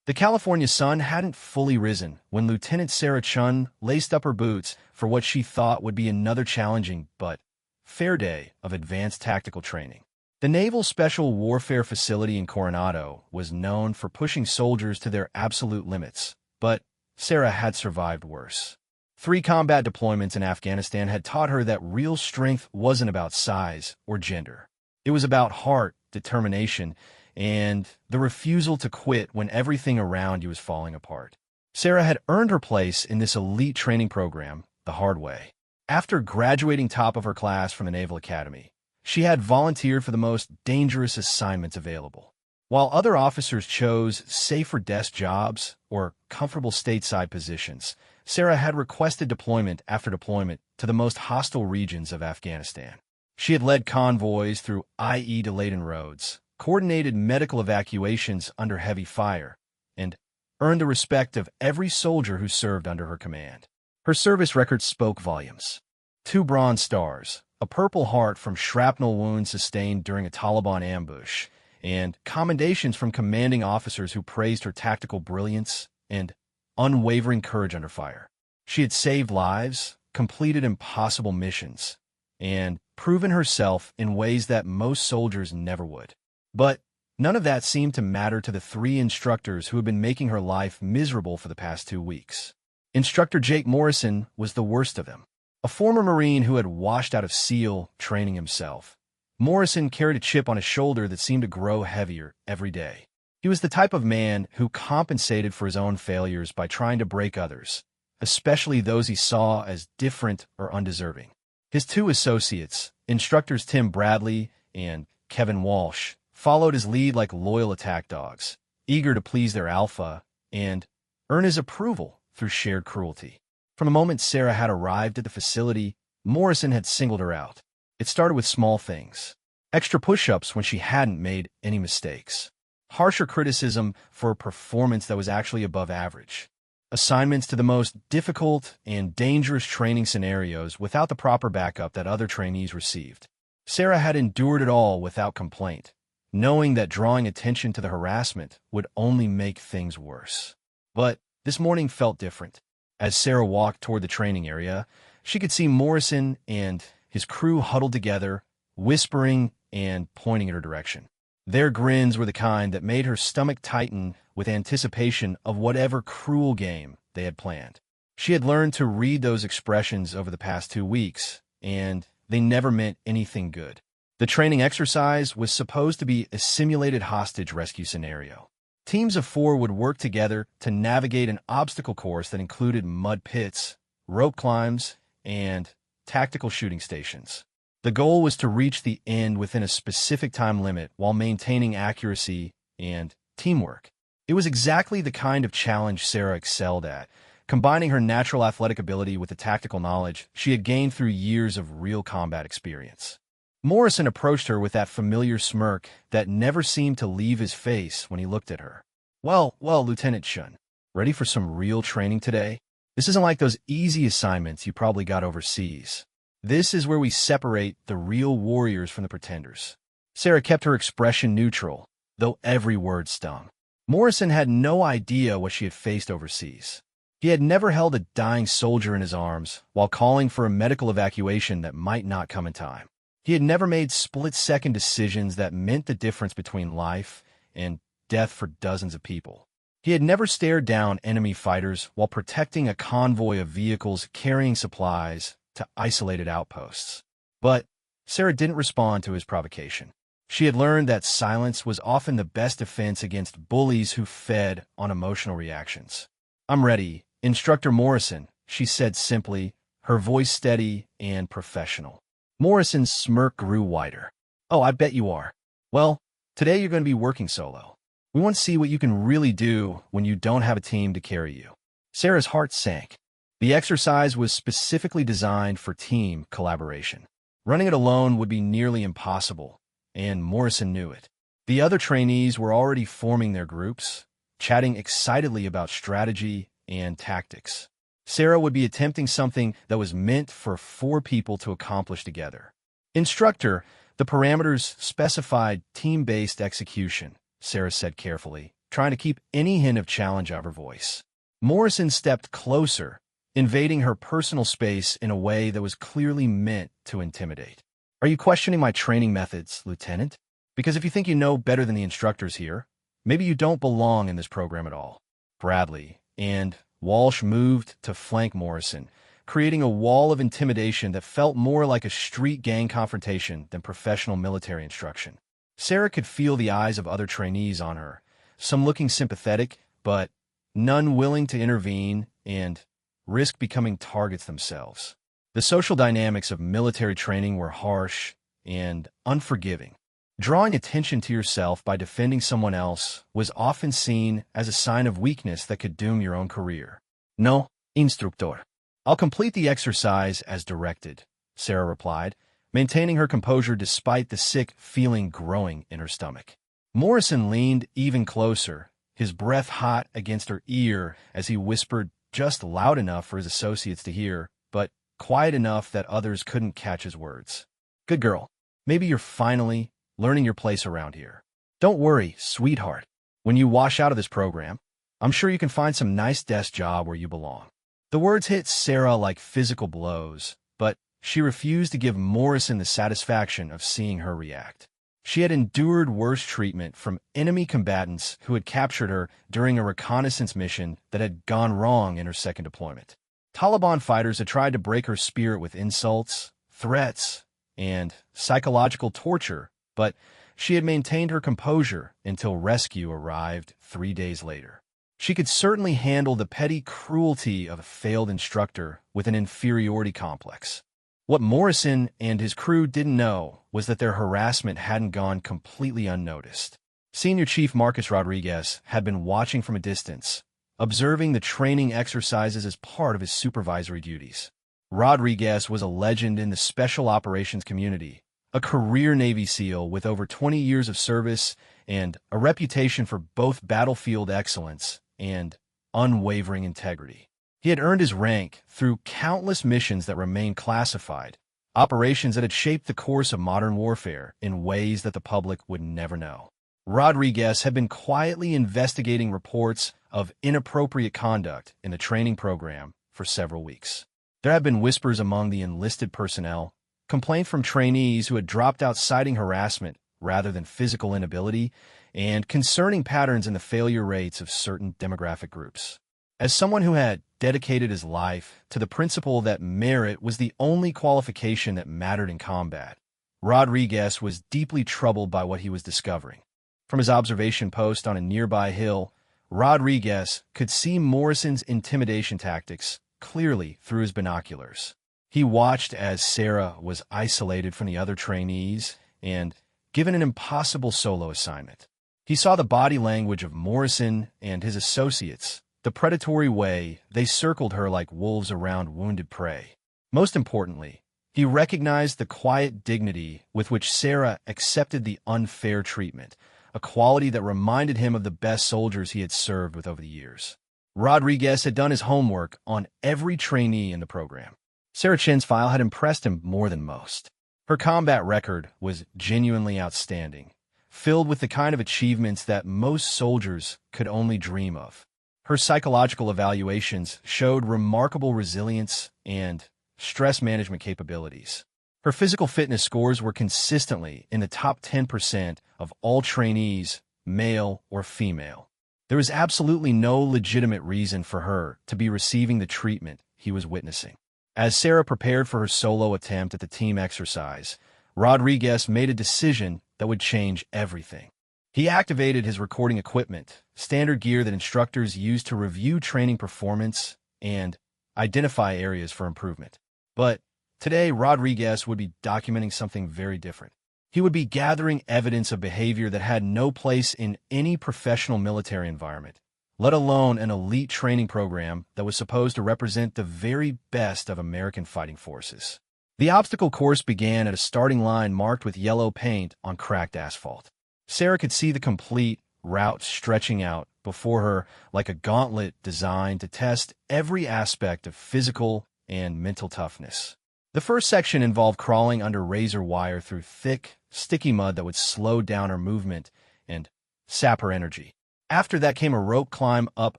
The California sun hadn't fully risen when Lieutenant Sarah Chun laced up her boots for what she thought would be another challenging but fair day of advanced tactical training. The Naval Special Warfare Facility in Coronado was known for pushing soldiers to their absolute limits, but Sarah had survived worse. 3 combat deployments in Afghanistan had taught her that real strength wasn't about size or gender. It was about heart, determination, and the refusal to quit when everything around you was falling apart. Sarah had earned her place in this elite training program the hard way. After graduating top of her class from the Naval Academy, she had volunteered for the most dangerous assignments available. While other officers chose safer desk jobs or comfortable stateside positions, Sarah had requested deployment after deployment to the most hostile regions of Afghanistan. She had led convoys through IE-laden roads, coordinated medical evacuations under heavy fire, and earned the respect of every soldier who served under her command. Her service record spoke volumes. 2 Bronze Stars, a Purple Heart from shrapnel wounds sustained during a Taliban ambush, and commendations from commanding officers who praised her tactical brilliance and unwavering courage under fire. She had saved lives, completed impossible missions, and proven herself in ways that most soldiers never would. But none of that seemed to matter to the 3 instructors who had been making her life miserable for the past 2 weeks. Instructor Jake Morrison was the worst of them. A former Marine who had washed out of SEAL training himself, Morrison carried a chip on his shoulder that seemed to grow heavier every day. He was the type of man who compensated for his own failures by trying to break others, especially those he saw as different or undeserving. His 2 associates, instructors Tim Bradley and Kevin Walsh, followed his lead like loyal attack dogs, eager to please their alpha and earn his approval through shared cruelty. From the moment Sarah had arrived at the facility, Morrison had singled her out. It started with small things. Extra push-ups when she hadn't made any mistakes. Harsher criticism for a performance that was actually above average. Assignments to the most difficult and dangerous training scenarios without the proper backup that other trainees received. Sarah had endured it all without complaint, knowing that drawing attention to the harassment would only make things worse. But this morning felt different. As Sarah walked toward the training area, she could see Morrison and his crew huddled together, whispering and pointing in her direction. Their grins were the kind that made her stomach tighten with anticipation of whatever cruel game they had planned. She had learned to read those expressions over the past 2 weeks, and they never meant anything good. The training exercise was supposed to be a simulated hostage rescue scenario. Teams of 4 would work together to navigate an obstacle course that included mud pits, rope climbs, and tactical shooting stations. The goal was to reach the end within a specific time limit while maintaining accuracy and teamwork. It was exactly the kind of challenge Sarah excelled at, combining her natural athletic ability with the tactical knowledge she had gained through years of real combat experience. Morrison approached her with that familiar smirk that never seemed to leave his face when he looked at her. Well, Lieutenant Chun, ready for some real training today? This isn't like those easy assignments you probably got overseas. This is where we separate the real warriors from the pretenders. Sarah kept her expression neutral, though every word stung. Morrison had no idea what she had faced overseas. He had never held a dying soldier in his arms while calling for a medical evacuation that might not come in time. He had never made split-second decisions that meant the difference between life and death for dozens of people. He had never stared down enemy fighters while protecting a convoy of vehicles carrying supplies to isolated outposts. But Sarah didn't respond to his provocation. She had learned that silence was often the best defense against bullies who fed on emotional reactions. "I'm ready, Instructor Morrison," she said simply, her voice steady and professional. Morrison's smirk grew wider. "Oh, I bet you are. Well, today you're going to be working solo. We want to see what you can really do when you don't have a team to carry you." Sarah's heart sank. The exercise was specifically designed for team collaboration. Running it alone would be nearly impossible, and Morrison knew it. The other trainees were already forming their groups, chatting excitedly about strategy and tactics. Sarah would be attempting something that was meant for 4 people to accomplish together. "Instructor, the parameters specified team-based execution," Sarah said carefully, trying to keep any hint of challenge out of her voice. Morrison stepped closer, invading her personal space in a way that was clearly meant to intimidate. "Are you questioning my training methods, Lieutenant? Because if you think you know better than the instructors here, maybe you don't belong in this program at all." Bradley and Walsh moved to flank Morrison, creating a wall of intimidation that felt more like a street gang confrontation than professional military instruction. Sarah could feel the eyes of other trainees on her, some looking sympathetic, but none willing to intervene and risk becoming targets themselves. The social dynamics of military training were harsh and unforgiving. Drawing attention to yourself by defending someone else was often seen as a sign of weakness that could doom your own career. "No, instructor. I'll complete the exercise as directed," Sarah replied, maintaining her composure despite the sick feeling growing in her stomach. Morrison leaned even closer, his breath hot against her ear as he whispered just loud enough for his associates to hear, but quiet enough that others couldn't catch his words. "Good girl. Maybe you're finally learning your place around here. Don't worry, sweetheart. When you wash out of this program, I'm sure you can find some nice desk job where you belong." The words hit Sarah like physical blows, but she refused to give Morrison the satisfaction of seeing her react. She had endured worse treatment from enemy combatants who had captured her during a reconnaissance mission that had gone wrong in her second deployment. Taliban fighters had tried to break her spirit with insults, threats, and psychological torture, but she had maintained her composure until rescue arrived 3 days later. She could certainly handle the petty cruelty of a failed instructor with an inferiority complex. What Morrison and his crew didn't know was that their harassment hadn't gone completely unnoticed. Senior Chief Marcus Rodriguez had been watching from a distance, observing the training exercises as part of his supervisory duties. Rodriguez was a legend in the special operations community, a career Navy SEAL with over 20 years of service and a reputation for both battlefield excellence and unwavering integrity. He had earned his rank through countless missions that remained classified, operations that had shaped the course of modern warfare in ways that the public would never know. Rodriguez had been quietly investigating reports of inappropriate conduct in the training program for several weeks. There had been whispers among the enlisted personnel, complaints from trainees who had dropped out citing harassment rather than physical inability, and concerning patterns in the failure rates of certain demographic groups. As someone who had dedicated his life to the principle that merit was the only qualification that mattered in combat, Rodriguez was deeply troubled by what he was discovering. From his observation post on a nearby hill, Rodriguez could see Morrison's intimidation tactics clearly through his binoculars. He watched as Sarah was isolated from the other trainees and given an impossible solo assignment. He saw the body language of Morrison and his associates, the predatory way they circled her like wolves around wounded prey. Most importantly, he recognized the quiet dignity with which Sarah accepted the unfair treatment, a quality that reminded him of the best soldiers he had served with over the years. Rodriguez had done his homework on every trainee in the program. Sarah Chin's file had impressed him more than most. Her combat record was genuinely outstanding, filled with the kind of achievements that most soldiers could only dream of. Her psychological evaluations showed remarkable resilience and stress management capabilities. Her physical fitness scores were consistently in the top 10% of all trainees, male or female. There was absolutely no legitimate reason for her to be receiving the treatment he was witnessing. As Sarah prepared for her solo attempt at the team exercise, Rodriguez made a decision that would change everything. He activated his recording equipment, standard gear that instructors use to review training performance and identify areas for improvement. But today, Rodriguez would be documenting something very different. He would be gathering evidence of behavior that had no place in any professional military environment, let alone an elite training program that was supposed to represent the very best of American fighting forces. The obstacle course began at a starting line marked with yellow paint on cracked asphalt. Sarah could see the complete route stretching out before her like a gauntlet designed to test every aspect of physical and mental toughness. The first section involved crawling under razor wire through thick, sticky mud that would slow down her movement and sap her energy. After that came a rope climb up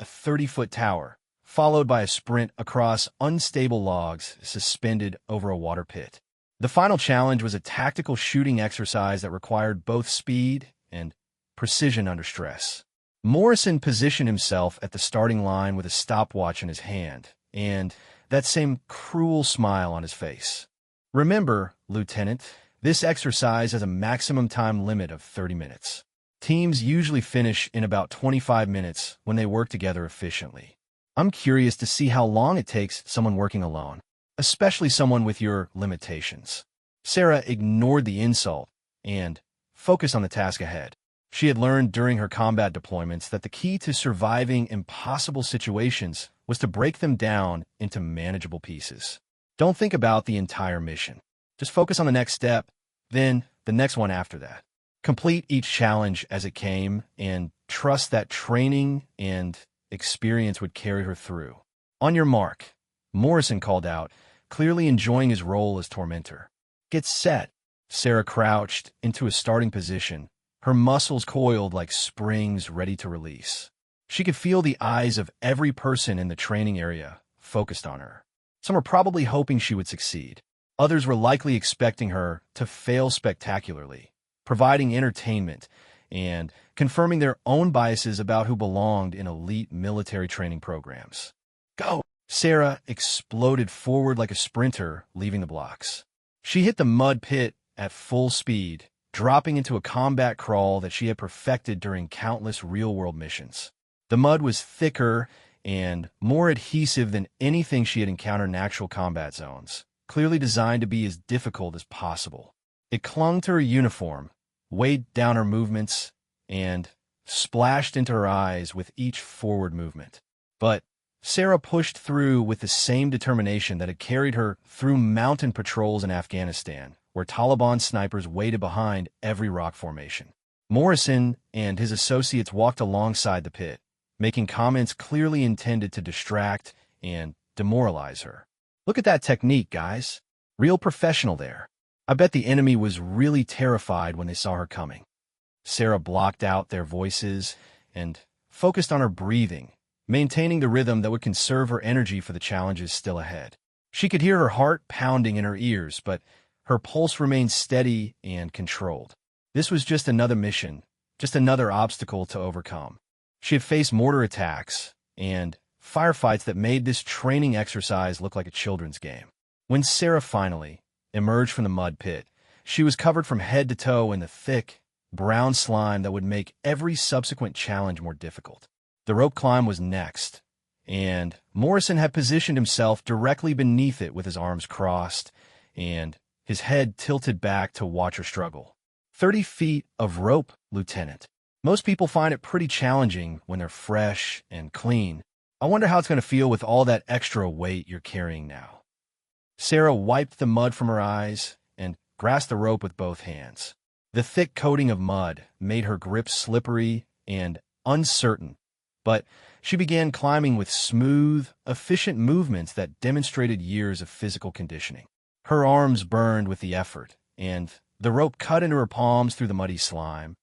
a 30-foot tower, followed by a sprint across unstable logs suspended over a water pit. The final challenge was a tactical shooting exercise that required both speed and precision under stress. Morrison positioned himself at the starting line with a stopwatch in his hand and that same cruel smile on his face. Remember, Lieutenant, this exercise has a maximum time limit of 30 minutes. Teams usually finish in about 25 minutes when they work together efficiently. I'm curious to see how long it takes someone working alone, especially someone with your limitations. Sarah ignored the insult and focused on the task ahead. She had learned during her combat deployments that the key to surviving impossible situations was to break them down into manageable pieces. Don't think about the entire mission. Just focus on the next step, then the next one after that. Complete each challenge as it came and trust that training and experience would carry her through. On your mark, Morrison called out, clearly enjoying his role as tormentor. Get set. Sarah crouched into a starting position, her muscles coiled like springs ready to release. She could feel the eyes of every person in the training area focused on her. Some were probably hoping she would succeed. Others were likely expecting her to fail spectacularly, providing entertainment and confirming their own biases about who belonged in elite military training programs. Go! Sarah exploded forward like a sprinter, leaving the blocks. She hit the mud pit at full speed, dropping into a combat crawl that she had perfected during countless real-world missions. The mud was thicker and more adhesive than anything she had encountered in actual combat zones, clearly designed to be as difficult as possible. It clung to her uniform, weighed down her movements, and splashed into her eyes with each forward movement. But Sarah pushed through with the same determination that had carried her through mountain patrols in Afghanistan, where Taliban snipers waited behind every rock formation. Morrison and his associates walked alongside the pit, making comments clearly intended to distract and demoralize her. Look at that technique, guys. Real professional there. I bet the enemy was really terrified when they saw her coming. Sarah blocked out their voices and focused on her breathing, maintaining the rhythm that would conserve her energy for the challenges still ahead. She could hear her heart pounding in her ears, but her pulse remained steady and controlled. This was just another mission, just another obstacle to overcome. She had faced mortar attacks and firefights that made this training exercise look like a children's game. When Sarah finally emerged from the mud pit, she was covered from head to toe in the thick, brown slime that would make every subsequent challenge more difficult. The rope climb was next, and Morrison had positioned himself directly beneath it with his arms crossed and his head tilted back to watch her struggle. 30 feet of rope, Lieutenant. Most people find it pretty challenging when they're fresh and clean. I wonder how it's going to feel with all that extra weight you're carrying now. Sarah wiped the mud from her eyes and grasped the rope with both hands. The thick coating of mud made her grip slippery and uncertain, but she began climbing with smooth, efficient movements that demonstrated years of physical conditioning. Her arms burned with the effort, and the rope cut into her palms through the muddy slime,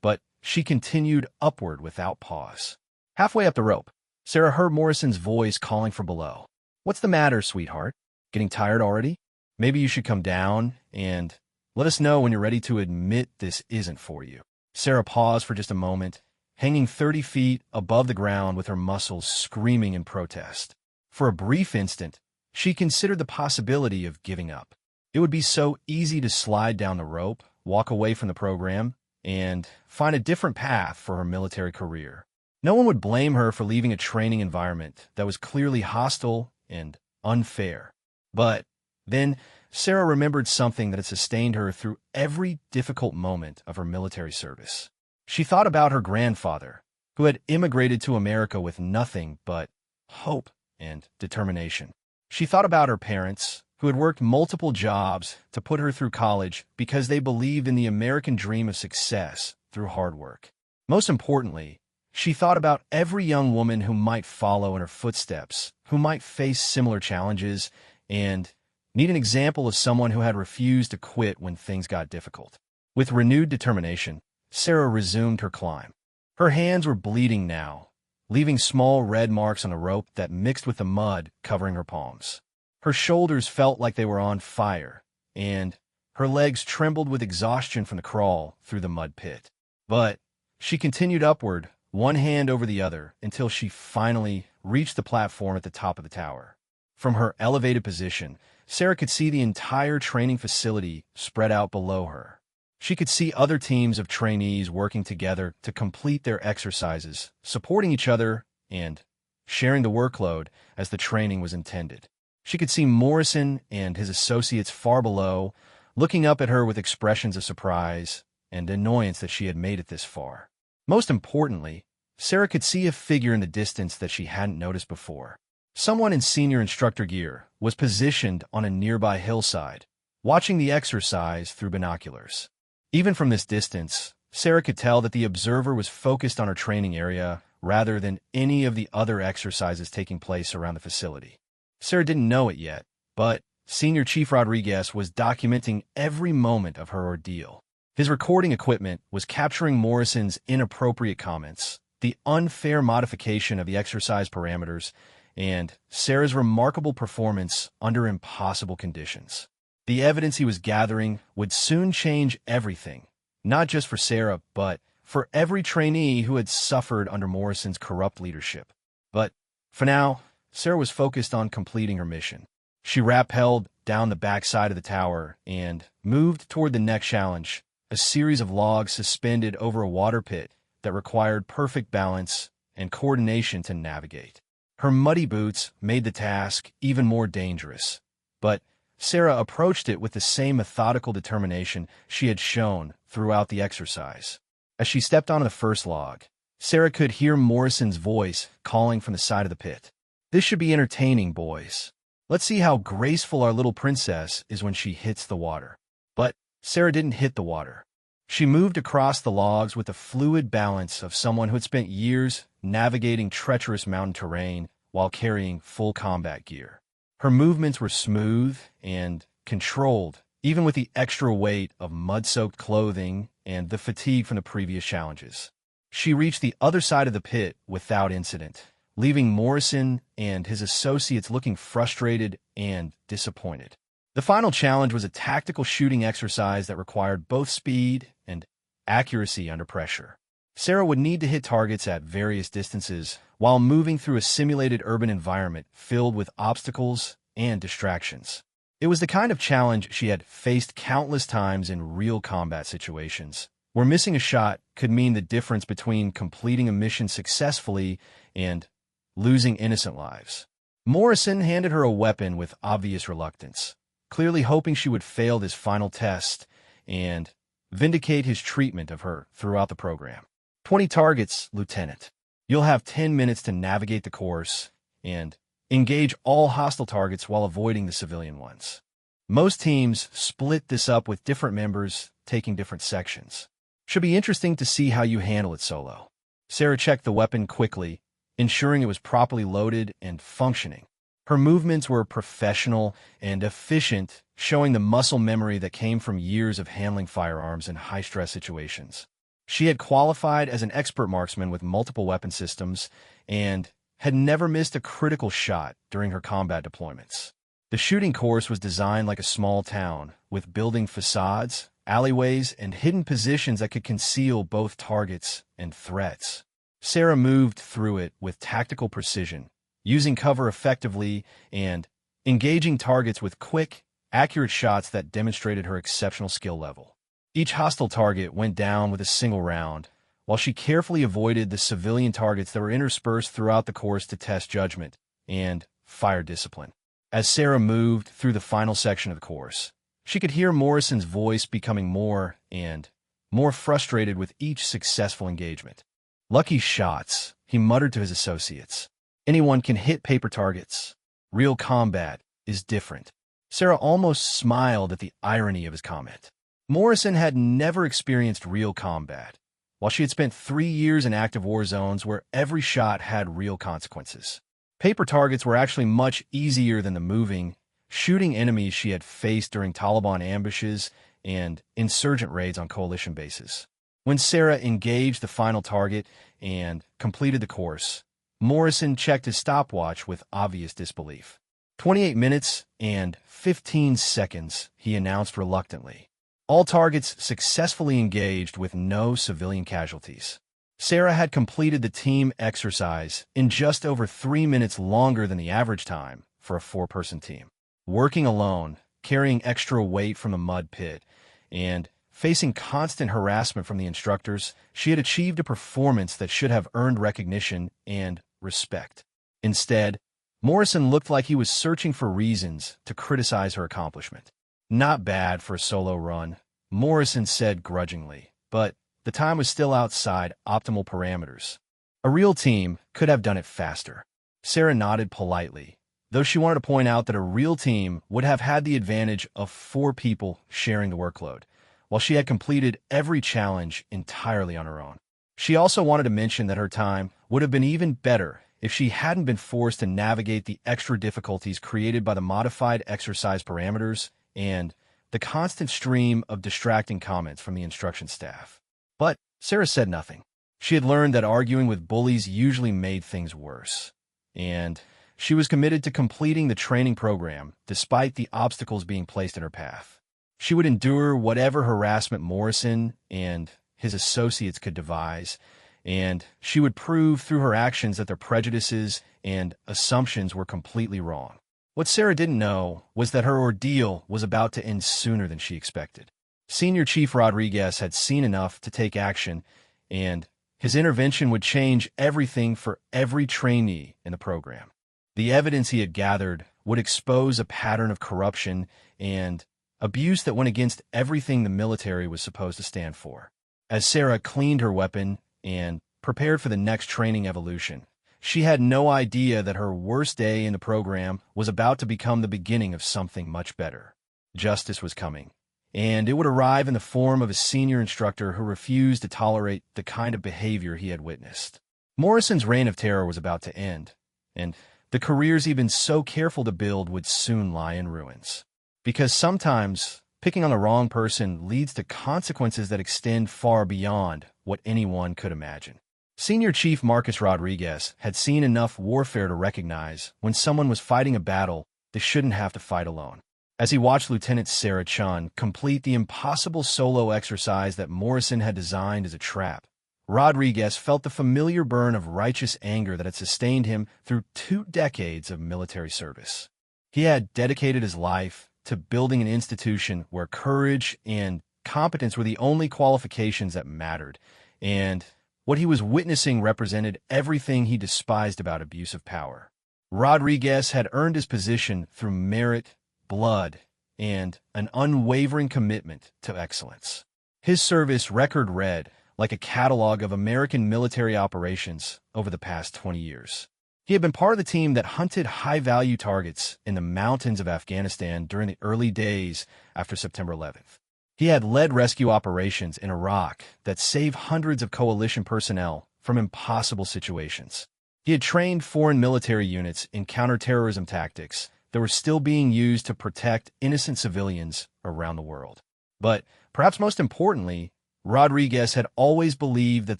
but she continued upward without pause. Halfway up the rope, Sarah heard Morrison's voice calling from below. "What's the matter, sweetheart? Getting tired already? Maybe you should come down and let us know when you're ready to admit this isn't for you." Sarah paused for just a moment, hanging 30 feet above the ground with her muscles screaming in protest. For a brief instant, she considered the possibility of giving up. It would be so easy to slide down the rope, walk away from the program, and find a different path for her military career. No one would blame her for leaving a training environment that was clearly hostile and unfair. But then Sarah remembered something that had sustained her through every difficult moment of her military service. She thought about her grandfather, who had immigrated to America with nothing but hope and determination. She thought about her parents, who had worked multiple jobs to put her through college because they believed in the American dream of success through hard work. Most importantly, she thought about every young woman who might follow in her footsteps, who might face similar challenges, and need an example of someone who had refused to quit when things got difficult. With renewed determination, Sarah resumed her climb. Her hands were bleeding now, leaving small red marks on the rope that mixed with the mud covering her palms. Her shoulders felt like they were on fire, and her legs trembled with exhaustion from the crawl through the mud pit. But she continued upward, one hand over the other, until she finally reached the platform at the top of the tower. From her elevated position, Sarah could see the entire training facility spread out below her. She could see other teams of trainees working together to complete their exercises, supporting each other and sharing the workload as the training was intended. She could see Morrison and his associates far below, looking up at her with expressions of surprise and annoyance that she had made it this far. Most importantly, Sarah could see a figure in the distance that she hadn't noticed before. Someone in senior instructor gear was positioned on a nearby hillside, watching the exercise through binoculars. Even from this distance, Sarah could tell that the observer was focused on her training area rather than any of the other exercises taking place around the facility. Sarah didn't know it yet, but Senior Chief Rodriguez was documenting every moment of her ordeal. His recording equipment was capturing Morrison's inappropriate comments, the unfair modification of the exercise parameters, and Sarah's remarkable performance under impossible conditions. The evidence he was gathering would soon change everything, not just for Sarah, but for every trainee who had suffered under Morrison's corrupt leadership. But for now, Sarah was focused on completing her mission. She rappelled down the backside of the tower and moved toward the next challenge, a series of logs suspended over a water pit that required perfect balance and coordination to navigate. Her muddy boots made the task even more dangerous, but Sarah approached it with the same methodical determination she had shown throughout the exercise. As she stepped onto the first log, Sarah could hear Morrison's voice calling from the side of the pit. "This should be entertaining, boys. Let's see how graceful our little princess is when she hits the water." But Sarah didn't hit the water. She moved across the logs with the fluid balance of someone who had spent years navigating treacherous mountain terrain while carrying full combat gear. Her movements were smooth and controlled, even with the extra weight of mud-soaked clothing and the fatigue from the previous challenges. She reached the other side of the pit without incident, leaving Morrison and his associates looking frustrated and disappointed. The final challenge was a tactical shooting exercise that required both speed and accuracy under pressure. Sarah would need to hit targets at various distances while moving through a simulated urban environment filled with obstacles and distractions. It was the kind of challenge she had faced countless times in real combat situations, where missing a shot could mean the difference between completing a mission successfully and losing innocent lives. Morrison handed her a weapon with obvious reluctance, clearly hoping she would fail this final test and vindicate his treatment of her throughout the program. 20 targets, Lieutenant. You'll have 10 minutes to navigate the course and engage all hostile targets while avoiding the civilian ones. Most teams split this up with different members taking different sections. Should be interesting to see how you handle it solo. Sarah checked the weapon quickly, ensuring it was properly loaded and functioning. Her movements were professional and efficient, showing the muscle memory that came from years of handling firearms in high-stress situations. She had qualified as an expert marksman with multiple weapon systems and had never missed a critical shot during her combat deployments. The shooting course was designed like a small town, with building facades, alleyways, and hidden positions that could conceal both targets and threats. Sarah moved through it with tactical precision, using cover effectively and engaging targets with quick, accurate shots that demonstrated her exceptional skill level. Each hostile target went down with a single round, while she carefully avoided the civilian targets that were interspersed throughout the course to test judgment and fire discipline. As Sarah moved through the final section of the course, she could hear Morrison's voice becoming more and more frustrated with each successful engagement. "Lucky shots," he muttered to his associates. "Anyone can hit paper targets. Real combat is different." Sarah almost smiled at the irony of his comment. Morrison had never experienced real combat, while she had spent 3 years in active war zones where every shot had real consequences. Paper targets were actually much easier than the moving, shooting enemies she had faced during Taliban ambushes and insurgent raids on coalition bases. When Sarah engaged the final target and completed the course, Morrison checked his stopwatch with obvious disbelief. 28 minutes and 15 seconds, he announced reluctantly. All targets successfully engaged with no civilian casualties. Sarah had completed the team exercise in just over 3 minutes longer than the average time for a four-person team. Working alone, carrying extra weight from the mud pit, and facing constant harassment from the instructors, she had achieved a performance that should have earned recognition and respect. Instead, Morrison looked like he was searching for reasons to criticize her accomplishment. Not bad for a solo run, Morrison said grudgingly, but the time was still outside optimal parameters. A real team could have done it faster. Sarah nodded politely, though she wanted to point out that a real team would have had the advantage of 4 people sharing the workload, while she had completed every challenge entirely on her own. She also wanted to mention that her time would have been even better if she hadn't been forced to navigate the extra difficulties created by the modified exercise parameters and the constant stream of distracting comments from the instruction staff. But Sarah said nothing. She had learned that arguing with bullies usually made things worse, and she was committed to completing the training program despite the obstacles being placed in her path. She would endure whatever harassment Morrison and his associates could devise, and she would prove through her actions that their prejudices and assumptions were completely wrong. What Sarah didn't know was that her ordeal was about to end sooner than she expected. Senior Chief Rodriguez had seen enough to take action, and his intervention would change everything for every trainee in the program. The evidence he had gathered would expose a pattern of corruption and abuse that went against everything the military was supposed to stand for. As Sarah cleaned her weapon and prepared for the next training evolution, she had no idea that her worst day in the program was about to become the beginning of something much better. Justice was coming, and it would arrive in the form of a senior instructor who refused to tolerate the kind of behavior he had witnessed. Morrison's reign of terror was about to end, and the careers he'd been so careful to build would soon lie in ruins. Because sometimes picking on the wrong person leads to consequences that extend far beyond what anyone could imagine. Senior Chief Marcus Rodriguez had seen enough warfare to recognize when someone was fighting a battle they shouldn't have to fight alone. As he watched Lieutenant Sarah Chun complete the impossible solo exercise that Morrison had designed as a trap, Rodriguez felt the familiar burn of righteous anger that had sustained him through 2 decades of military service. He had dedicated his life to building an institution where courage and competence were the only qualifications that mattered, and what he was witnessing represented everything he despised about abuse of power. Rodriguez had earned his position through merit, blood, and an unwavering commitment to excellence. His service record read like a catalog of American military operations over the past 20 years. He had been part of the team that hunted high-value targets in the mountains of Afghanistan during the early days after September 11th. He had led rescue operations in Iraq that saved hundreds of coalition personnel from impossible situations. He had trained foreign military units in counterterrorism tactics that were still being used to protect innocent civilians around the world. But perhaps most importantly, Rodriguez had always believed that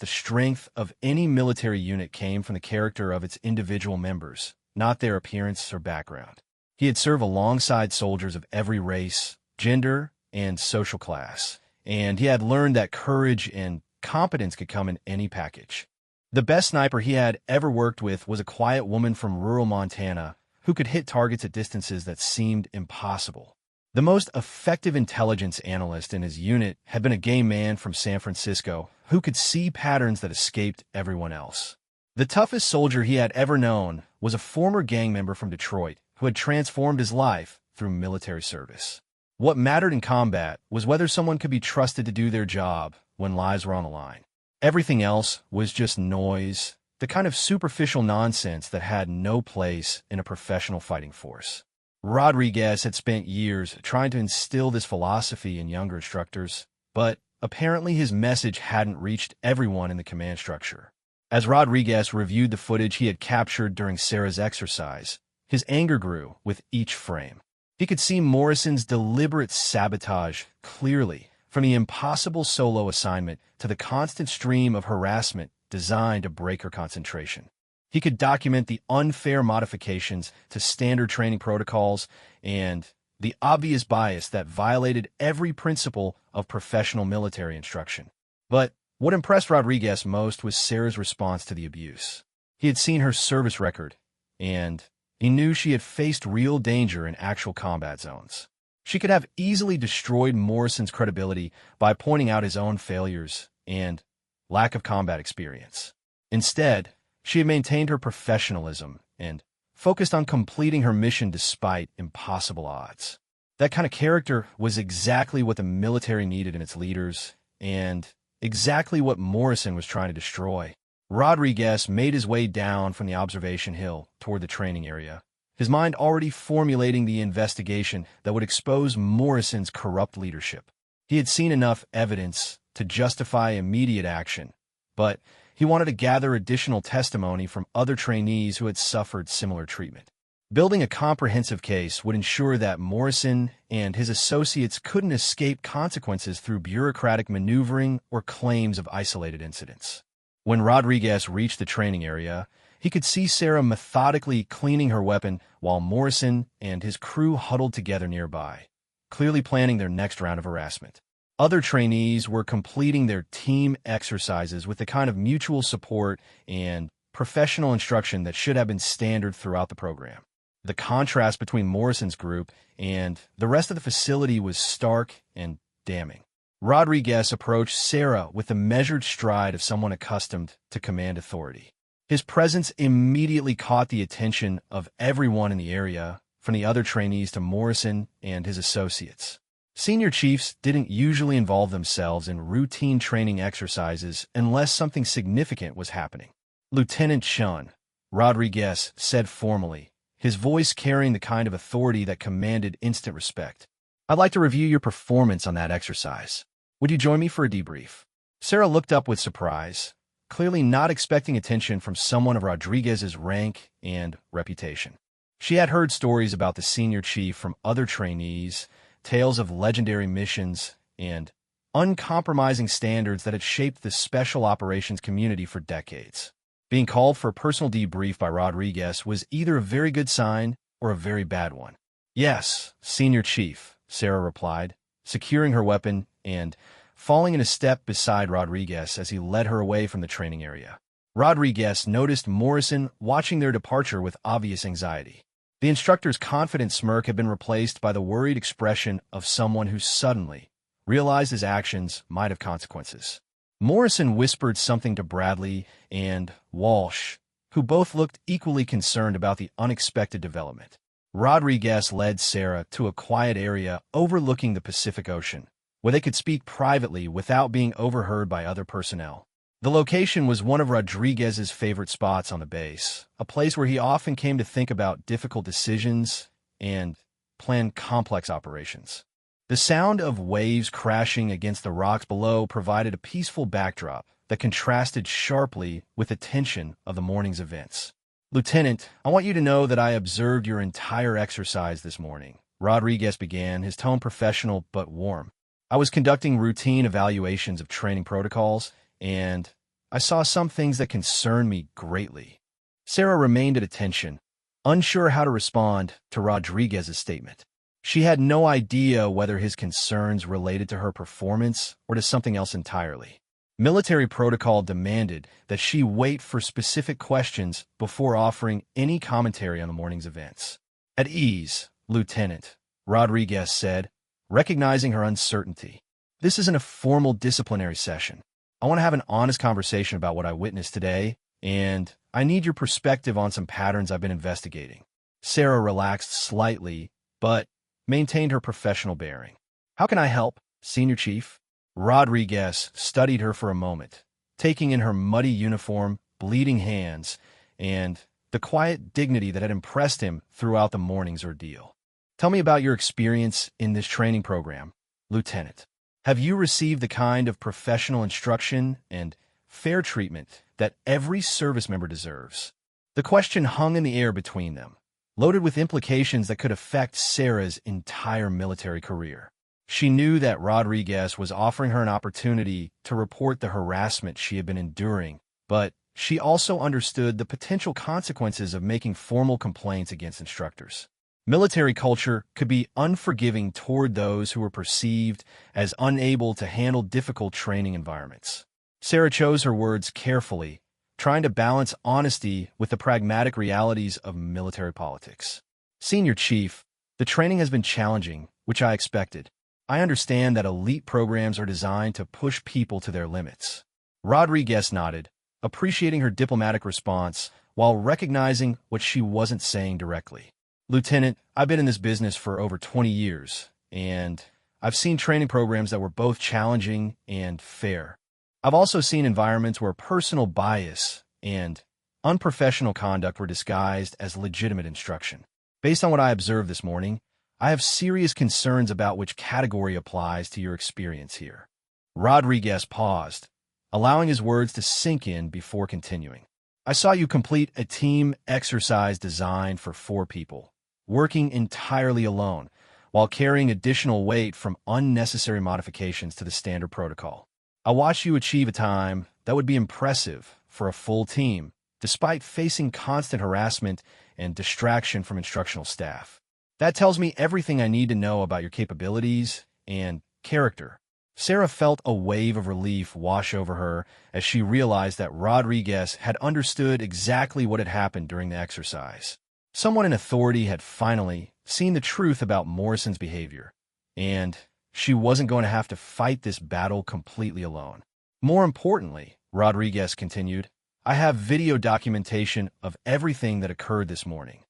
the strength of any military unit came from the character of its individual members, not their appearance or background. He had served alongside soldiers of every race, gender, and social class, and he had learned that courage and competence could come in any package. The best sniper he had ever worked with was a quiet woman from rural Montana who could hit targets at distances that seemed impossible. The most effective intelligence analyst in his unit had been a gay man from San Francisco who could see patterns that escaped everyone else. The toughest soldier he had ever known was a former gang member from Detroit who had transformed his life through military service. What mattered in combat was whether someone could be trusted to do their job when lives were on the line. Everything else was just noise, the kind of superficial nonsense that had no place in a professional fighting force. Rodriguez had spent years trying to instill this philosophy in younger instructors, but apparently his message hadn't reached everyone in the command structure. As Rodriguez reviewed the footage he had captured during Sarah's exercise, his anger grew with each frame. He could see Morrison's deliberate sabotage clearly, from the impossible solo assignment to the constant stream of harassment designed to break her concentration. He could document the unfair modifications to standard training protocols and the obvious bias that violated every principle of professional military instruction. But what impressed Rodriguez most was Sarah's response to the abuse. He had seen her service record, and he knew she had faced real danger in actual combat zones. She could have easily destroyed Morrison's credibility by pointing out his own failures and lack of combat experience. Instead, she had maintained her professionalism and focused on completing her mission despite impossible odds. That kind of character was exactly what the military needed in its leaders, and exactly what Morrison was trying to destroy. Rodriguez made his way down from the observation hill toward the training area, his mind already formulating the investigation that would expose Morrison's corrupt leadership. He had seen enough evidence to justify immediate action, but he wanted to gather additional testimony from other trainees who had suffered similar treatment. Building a comprehensive case would ensure that Morrison and his associates couldn't escape consequences through bureaucratic maneuvering or claims of isolated incidents. When Rodriguez reached the training area, he could see Sarah methodically cleaning her weapon while Morrison and his crew huddled together nearby, clearly planning their next round of harassment. Other trainees were completing their team exercises with the kind of mutual support and professional instruction that should have been standard throughout the program. The contrast between Morrison's group and the rest of the facility was stark and damning. Rodriguez approached Sarah with the measured stride of someone accustomed to command authority. His presence immediately caught the attention of everyone in the area, from the other trainees to Morrison and his associates. Senior chiefs didn't usually involve themselves in routine training exercises unless something significant was happening. Lieutenant Chun, Rodriguez said formally, his voice carrying the kind of authority that commanded instant respect. I'd like to review your performance on that exercise. Would you join me for a debrief? Sarah looked up with surprise, clearly not expecting attention from someone of Rodriguez's rank and reputation. She had heard stories about the senior chief from other trainees, tales of legendary missions, and uncompromising standards that had shaped the special operations community for decades. Being called for a personal debrief by Rodriguez was either a very good sign or a very bad one. Yes, Senior Chief, Sarah replied, securing her weapon and falling in a step beside Rodriguez as he led her away from the training area. Rodriguez noticed Morrison watching their departure with obvious anxiety. The instructor's confident smirk had been replaced by the worried expression of someone who suddenly realized his actions might have consequences. Morrison whispered something to Bradley and Walsh, who both looked equally concerned about the unexpected development. Rodriguez led Sarah to a quiet area overlooking the Pacific Ocean, where they could speak privately without being overheard by other personnel. The location was one of Rodriguez's favorite spots on the base, a place where he often came to think about difficult decisions and plan complex operations. The sound of waves crashing against the rocks below provided a peaceful backdrop that contrasted sharply with the tension of the morning's events. Lieutenant, I want you to know that I observed your entire exercise this morning. Rodriguez began, his tone professional but warm. I was conducting routine evaluations of training protocols, and I saw some things that concerned me greatly. Sarah remained at attention, unsure how to respond to Rodriguez's statement. She had no idea whether his concerns related to her performance or to something else entirely. Military protocol demanded that she wait for specific questions before offering any commentary on the morning's events. At ease, Lieutenant, Rodriguez said, recognizing her uncertainty. This isn't a formal disciplinary session. I want to have an honest conversation about what I witnessed today, and I need your perspective on some patterns I've been investigating. Sarah relaxed slightly, but maintained her professional bearing. How can I help, Senior Chief? Rodriguez studied her for a moment, taking in her muddy uniform, bleeding hands, and the quiet dignity that had impressed him throughout the morning's ordeal. Tell me about your experience in this training program, Lieutenant. Have you received the kind of professional instruction and fair treatment that every service member deserves? The question hung in the air between them, loaded with implications that could affect Sarah's entire military career. She knew that Rodriguez was offering her an opportunity to report the harassment she had been enduring, but she also understood the potential consequences of making formal complaints against instructors. Military culture could be unforgiving toward those who were perceived as unable to handle difficult training environments. Sarah chose her words carefully, trying to balance honesty with the pragmatic realities of military politics. Senior Chief, the training has been challenging, which I expected. I understand that elite programs are designed to push people to their limits. Rodriguez nodded, appreciating her diplomatic response while recognizing what she wasn't saying directly. Lieutenant, I've been in this business for over 20 years, and I've seen training programs that were both challenging and fair. I've also seen environments where personal bias and unprofessional conduct were disguised as legitimate instruction. Based on what I observed this morning, I have serious concerns about which category applies to your experience here. Rodriguez paused, allowing his words to sink in before continuing. I saw you complete a team exercise designed for 4 people, working entirely alone, while carrying additional weight from unnecessary modifications to the standard protocol. I watched you achieve a time that would be impressive for a full team, despite facing constant harassment and distraction from instructional staff. That tells me everything I need to know about your capabilities and character. Sarah felt a wave of relief wash over her as she realized that Rodriguez had understood exactly what had happened during the exercise. Someone in authority had finally seen the truth about Morrison's behavior, and she wasn't going to have to fight this battle completely alone. More importantly, Rodriguez continued, I have video documentation of everything that occurred this morning.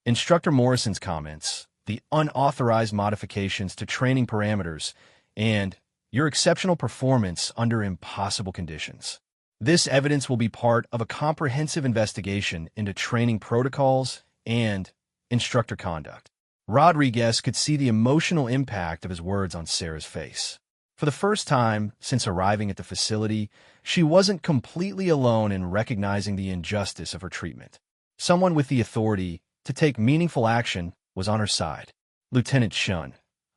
Instructor Morrison's comments, the unauthorized modifications to training parameters, and your exceptional performance under impossible conditions. This evidence will be part of a comprehensive investigation into training protocols and instructor conduct. Rodriguez could see the emotional impact of his words on Sarah's face. For the first time since arriving at the facility, she wasn't completely alone in recognizing the injustice of her treatment. Someone with the authority to take meaningful action was on her side. Lieutenant Shun,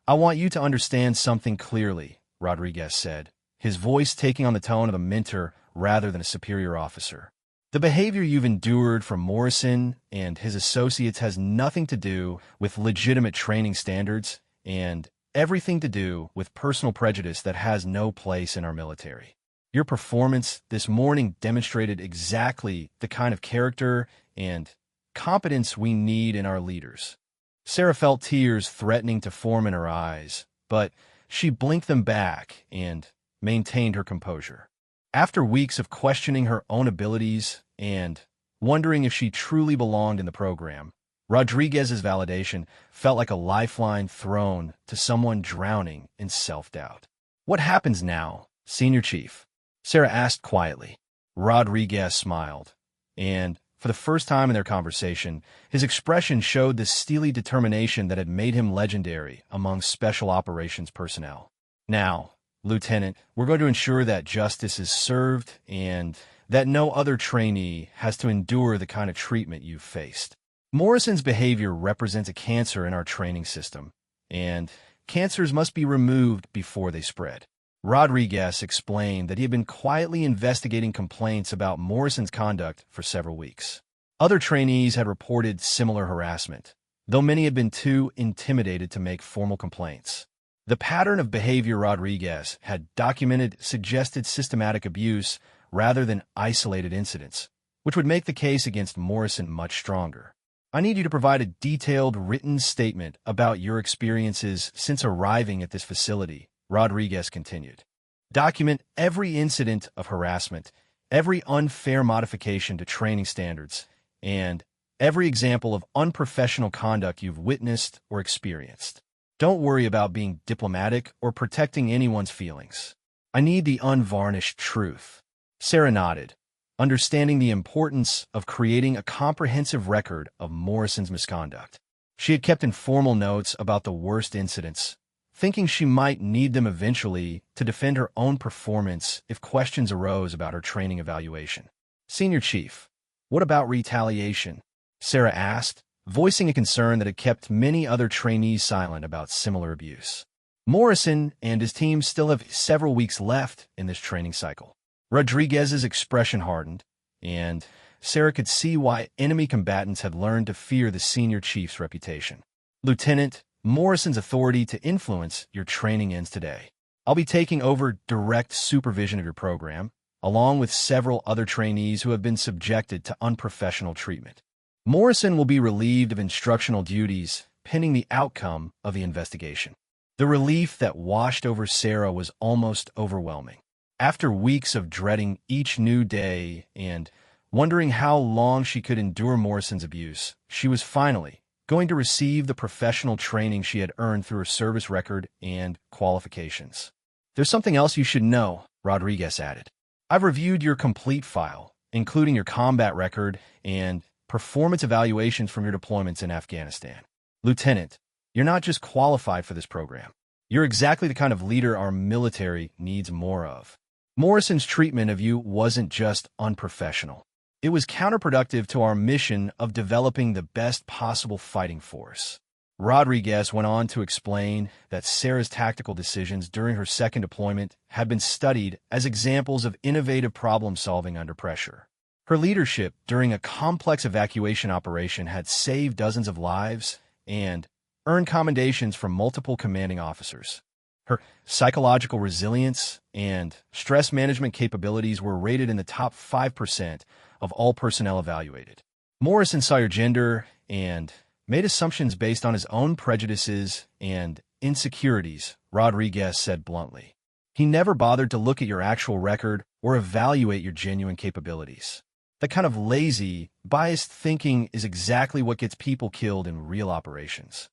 I want you to understand something clearly, Rodriguez said, his voice taking on the tone of a mentor rather than a superior officer. The behavior you've endured from Morrison and his associates has nothing to do with legitimate training standards and everything to do with personal prejudice that has no place in our military. Your performance this morning demonstrated exactly the kind of character and competence we need in our leaders. Sarah felt tears threatening to form in her eyes, but she blinked them back and maintained her composure. After weeks of questioning her own abilities and wondering if she truly belonged in the program, Rodriguez's validation felt like a lifeline thrown to someone drowning in self-doubt. What happens now, Senior Chief? Sarah asked quietly. Rodriguez smiled, and for the first time in their conversation, his expression showed the steely determination that had made him legendary among special operations personnel. Now, Lieutenant, we're going to ensure that justice is served and that no other trainee has to endure the kind of treatment you've faced. Morrison's behavior represents a cancer in our training system, and cancers must be removed before they spread. Rodriguez explained that he had been quietly investigating complaints about Morrison's conduct for several weeks. Other trainees had reported similar harassment, though many had been too intimidated to make formal complaints. The pattern of behavior Rodriguez had documented suggested systematic abuse rather than isolated incidents, which would make the case against Morrison much stronger. I need you to provide a detailed written statement about your experiences since arriving at this facility, Rodriguez continued. Document every incident of harassment, every unfair modification to training standards, and every example of unprofessional conduct you've witnessed or experienced. Don't worry about being diplomatic or protecting anyone's feelings. I need the unvarnished truth. Sarah nodded, understanding the importance of creating a comprehensive record of Morrison's misconduct. She had kept informal notes about the worst incidents, thinking she might need them eventually to defend her own performance if questions arose about her training evaluation. Senior Chief, what about retaliation? Sarah asked, voicing a concern that had kept many other trainees silent about similar abuse. Morrison and his team still have several weeks left in this training cycle. Rodriguez's expression hardened, and Sarah could see why enemy combatants had learned to fear the senior chief's reputation. Lieutenant, Morrison's authority to influence your training ends today. I'll be taking over direct supervision of your program, along with several other trainees who have been subjected to unprofessional treatment. Morrison will be relieved of instructional duties pending the outcome of the investigation. The relief that washed over Sarah was almost overwhelming. After weeks of dreading each new day and wondering how long she could endure Morrison's abuse, she was finally going to receive the professional training she had earned through her service record and qualifications. There's something else you should know, Rodriguez added. I've reviewed your complete file, including your combat record and performance evaluations from your deployments in Afghanistan. Lieutenant, you're not just qualified for this program. You're exactly the kind of leader our military needs more of. Morrison's treatment of you wasn't just unprofessional. It was counterproductive to our mission of developing the best possible fighting force. Rodriguez went on to explain that Sarah's tactical decisions during her second deployment had been studied as examples of innovative problem-solving under pressure. Her leadership during a complex evacuation operation had saved dozens of lives and earned commendations from multiple commanding officers. Her psychological resilience and stress management capabilities were rated in the top 5% of all personnel evaluated. Morrison saw your gender and made assumptions based on his own prejudices and insecurities, Rodriguez said bluntly. He never bothered to look at your actual record or evaluate your genuine capabilities. That kind of lazy, biased thinking is exactly what gets people killed in real operations.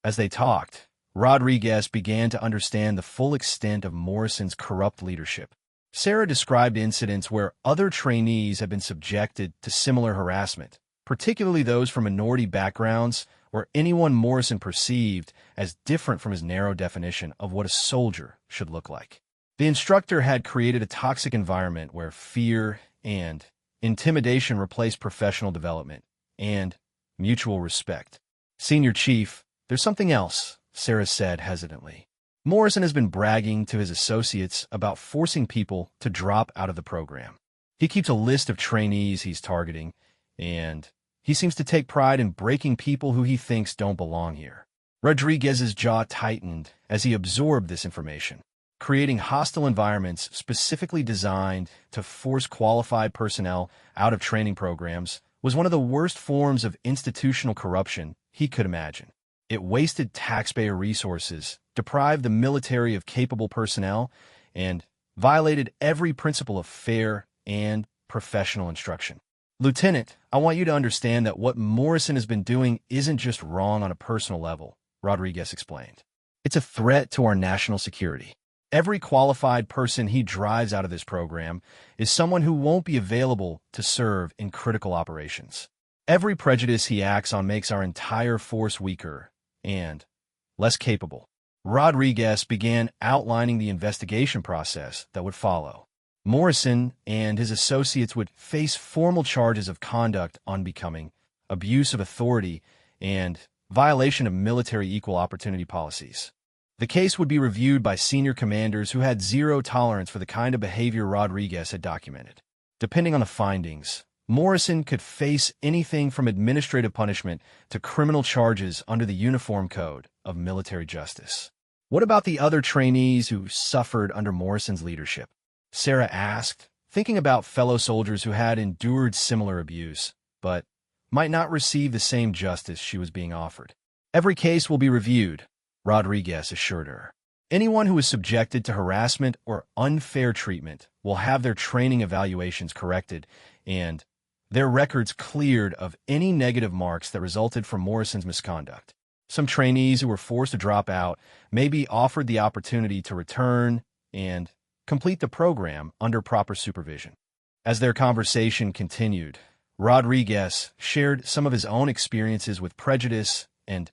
As they talked, Rodriguez began to understand the full extent of Morrison's corrupt leadership. Sarah described incidents where other trainees had been subjected to similar harassment, particularly those from minority backgrounds or anyone Morrison perceived as different from his narrow definition of what a soldier should look like. The instructor had created a toxic environment where fear and intimidation replaced professional development and mutual respect. Senior Chief, there's something else, Sarah said hesitantly. Morrison has been bragging to his associates about forcing people to drop out of the program. He keeps a list of trainees he's targeting, and he seems to take pride in breaking people who he thinks don't belong here. Rodriguez's jaw tightened as he absorbed this information. Creating hostile environments specifically designed to force qualified personnel out of training programs was one of the worst forms of institutional corruption he could imagine. It wasted taxpayer resources, deprived the military of capable personnel, and violated every principle of fair and professional instruction. Lieutenant, I want you to understand that what Morrison has been doing isn't just wrong on a personal level, Rodriguez explained. It's a threat to our national security. Every qualified person he drives out of this program is someone who won't be available to serve in critical operations. Every prejudice he acts on makes our entire force weaker and less capable. Rodriguez began outlining the investigation process that would follow. Morrison and his associates would face formal charges of conduct unbecoming, abuse of authority, and violation of military equal opportunity policies. The case would be reviewed by senior commanders who had zero tolerance for the kind of behavior Rodriguez had documented. Depending on the findings, Morrison could face anything from administrative punishment to criminal charges under the Uniform Code of Military Justice. What about the other trainees who suffered under Morrison's leadership? Sarah asked, thinking about fellow soldiers who had endured similar abuse, but might not receive the same justice she was being offered. Every case will be reviewed, Rodriguez assured her. Anyone who is subjected to harassment or unfair treatment will have their training evaluations corrected and their records cleared of any negative marks that resulted from Morrison's misconduct. Some trainees who were forced to drop out may be offered the opportunity to return and complete the program under proper supervision. As their conversation continued, Rodriguez shared some of his own experiences with prejudice and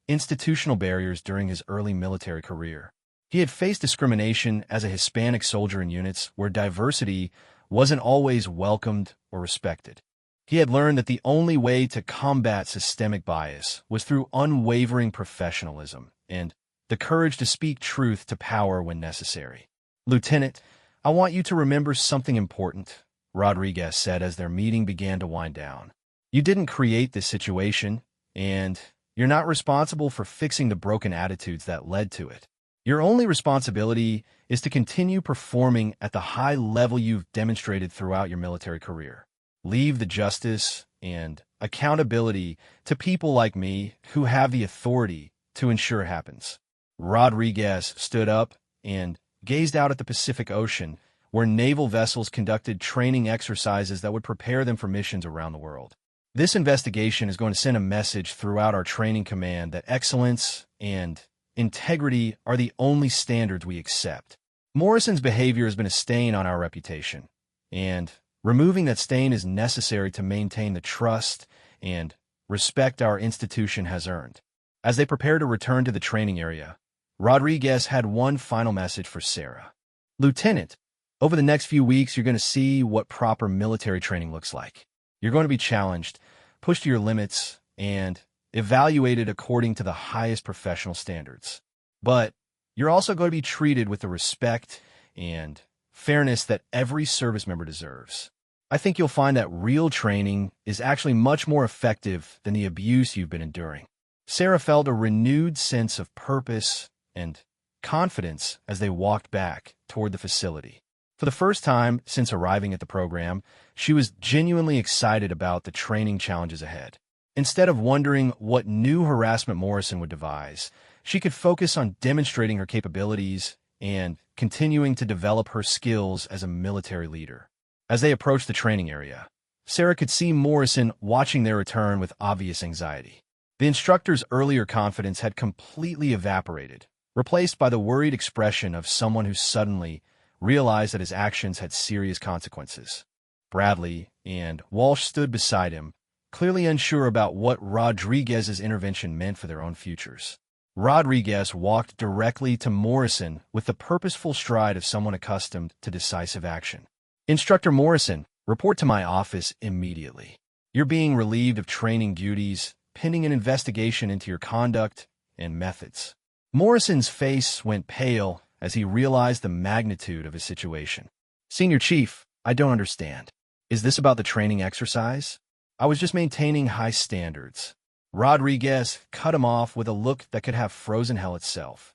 institutional barriers during his early military career. He had faced discrimination as a Hispanic soldier in units where diversity wasn't always welcomed or respected. He had learned that the only way to combat systemic bias was through unwavering professionalism and the courage to speak truth to power when necessary. Lieutenant, I want you to remember something important, Rodriguez said as their meeting began to wind down. You didn't create this situation, and you're not responsible for fixing the broken attitudes that led to it. Your only responsibility is to continue performing at the high level you've demonstrated throughout your military career. Leave the justice and accountability to people like me who have the authority to ensure it happens. Rodriguez stood up and gazed out at the Pacific Ocean, where naval vessels conducted training exercises that would prepare them for missions around the world. This investigation is going to send a message throughout our training command that excellence and integrity are the only standards we accept. Morrison's behavior has been a stain on our reputation, and removing that stain is necessary to maintain the trust and respect our institution has earned. As they prepare to return to the training area, Rodriguez had one final message for Sarah. Lieutenant, over the next few weeks, you're going to see what proper military training looks like. You're going to be challenged, pushed to your limits, and evaluated according to the highest professional standards. But you're also going to be treated with the respect and fairness that every service member deserves. I think you'll find that real training is actually much more effective than the abuse you've been enduring. Sarah felt a renewed sense of purpose and confidence as they walked back toward the facility. For the first time since arriving at the program, she was genuinely excited about the training challenges ahead. Instead of wondering what new harassment Morrison would devise, she could focus on demonstrating her capabilities and continuing to develop her skills as a military leader. As they approached the training area, Sarah could see Morrison watching their return with obvious anxiety. The instructor's earlier confidence had completely evaporated, replaced by the worried expression of someone who suddenly realized that his actions had serious consequences. Bradley and Walsh stood beside him, clearly unsure about what Rodriguez's intervention meant for their own futures. Rodriguez walked directly to Morrison with the purposeful stride of someone accustomed to decisive action. Instructor Morrison, report to my office immediately. You're being relieved of training duties, pending an investigation into your conduct and methods. Morrison's face went pale as he realized the magnitude of his situation. Senior Chief, I don't understand. Is this about the training exercise? I was just maintaining high standards. Rodriguez cut him off with a look that could have frozen hell itself.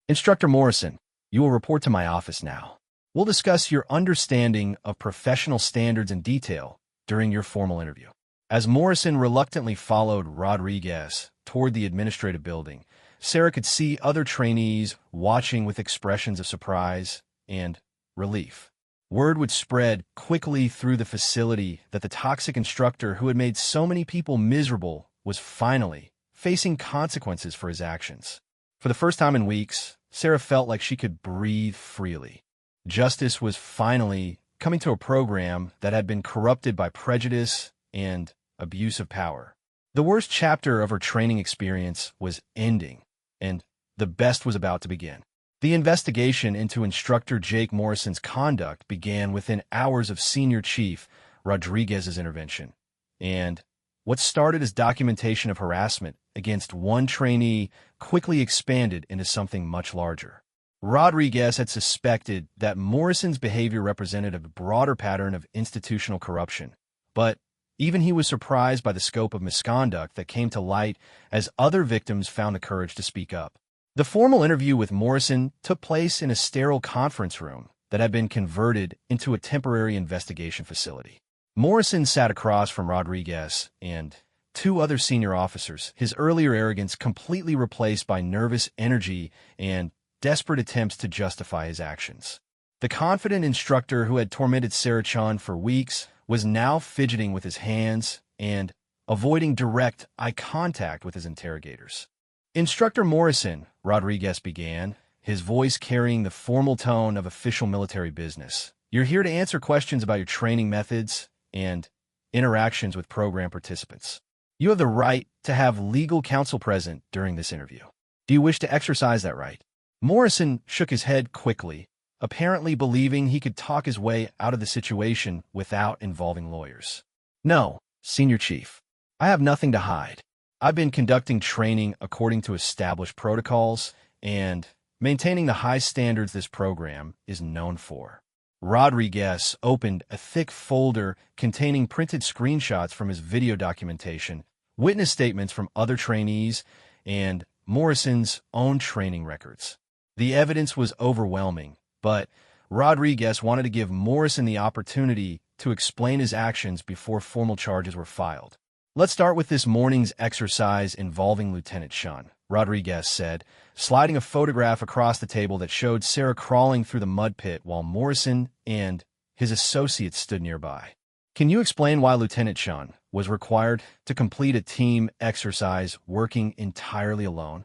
Instructor Morrison, you will report to my office now. We'll discuss your understanding of professional standards in detail during your formal interview. As Morrison reluctantly followed Rodriguez toward the administrative building, Sarah could see other trainees watching with expressions of surprise and relief. Word would spread quickly through the facility that the toxic instructor who had made so many people miserable was finally facing consequences for his actions. For the first time in weeks, Sarah felt like she could breathe freely. Justice was finally coming to a program that had been corrupted by prejudice and abuse of power. The worst chapter of her training experience was ending, and the best was about to begin. The investigation into instructor Jake Morrison's conduct began within hours of Senior Chief Rodriguez's intervention, and what started as documentation of harassment against one trainee quickly expanded into something much larger. Rodriguez had suspected that Morrison's behavior represented a broader pattern of institutional corruption, but even he was surprised by the scope of misconduct that came to light as other victims found the courage to speak up. The formal interview with Morrison took place in a sterile conference room that had been converted into a temporary investigation facility. Morrison sat across from Rodriguez and two other senior officers, his earlier arrogance completely replaced by nervous energy and desperate attempts to justify his actions. The confident instructor who had tormented Sarah Chun for weeks was now fidgeting with his hands and avoiding direct eye contact with his interrogators. Instructor Morrison, Rodriguez began, his voice carrying the formal tone of official military business. You're here to answer questions about your training methods and interactions with program participants. You have the right to have legal counsel present during this interview. Do you wish to exercise that right? Morrison shook his head quickly, apparently believing he could talk his way out of the situation without involving lawyers. No, Senior Chief. I have nothing to hide. I've been conducting training according to established protocols, and maintaining the high standards this program is known for. Rodriguez opened a thick folder containing printed screenshots from his video documentation, witness statements from other trainees, and Morrison's own training records. The evidence was overwhelming, but Rodriguez wanted to give Morrison the opportunity to explain his actions before formal charges were filed. "Let's start with this morning's exercise involving Lieutenant Shun," Rodriguez said, sliding a photograph across the table that showed Sarah crawling through the mud pit while Morrison and his associates stood nearby. "Can you explain why Lieutenant Shun was required to complete a team exercise working entirely alone?"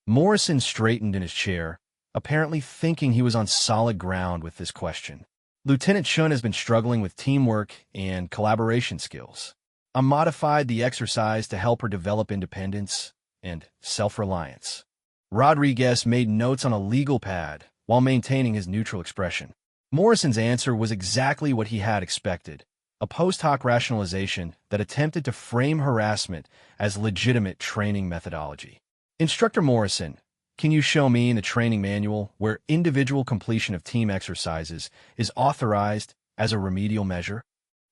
Morrison straightened in his chair, apparently thinking he was on solid ground with this question. "Lieutenant Shun has been struggling with teamwork and collaboration skills. I modified the exercise to help her develop independence and self-reliance." Rodriguez made notes on a legal pad while maintaining his neutral expression. Morrison's answer was exactly what he had expected, a post hoc rationalization that attempted to frame harassment as legitimate training methodology. "Instructor Morrison, can you show me in the training manual where individual completion of team exercises is authorized as a remedial measure?"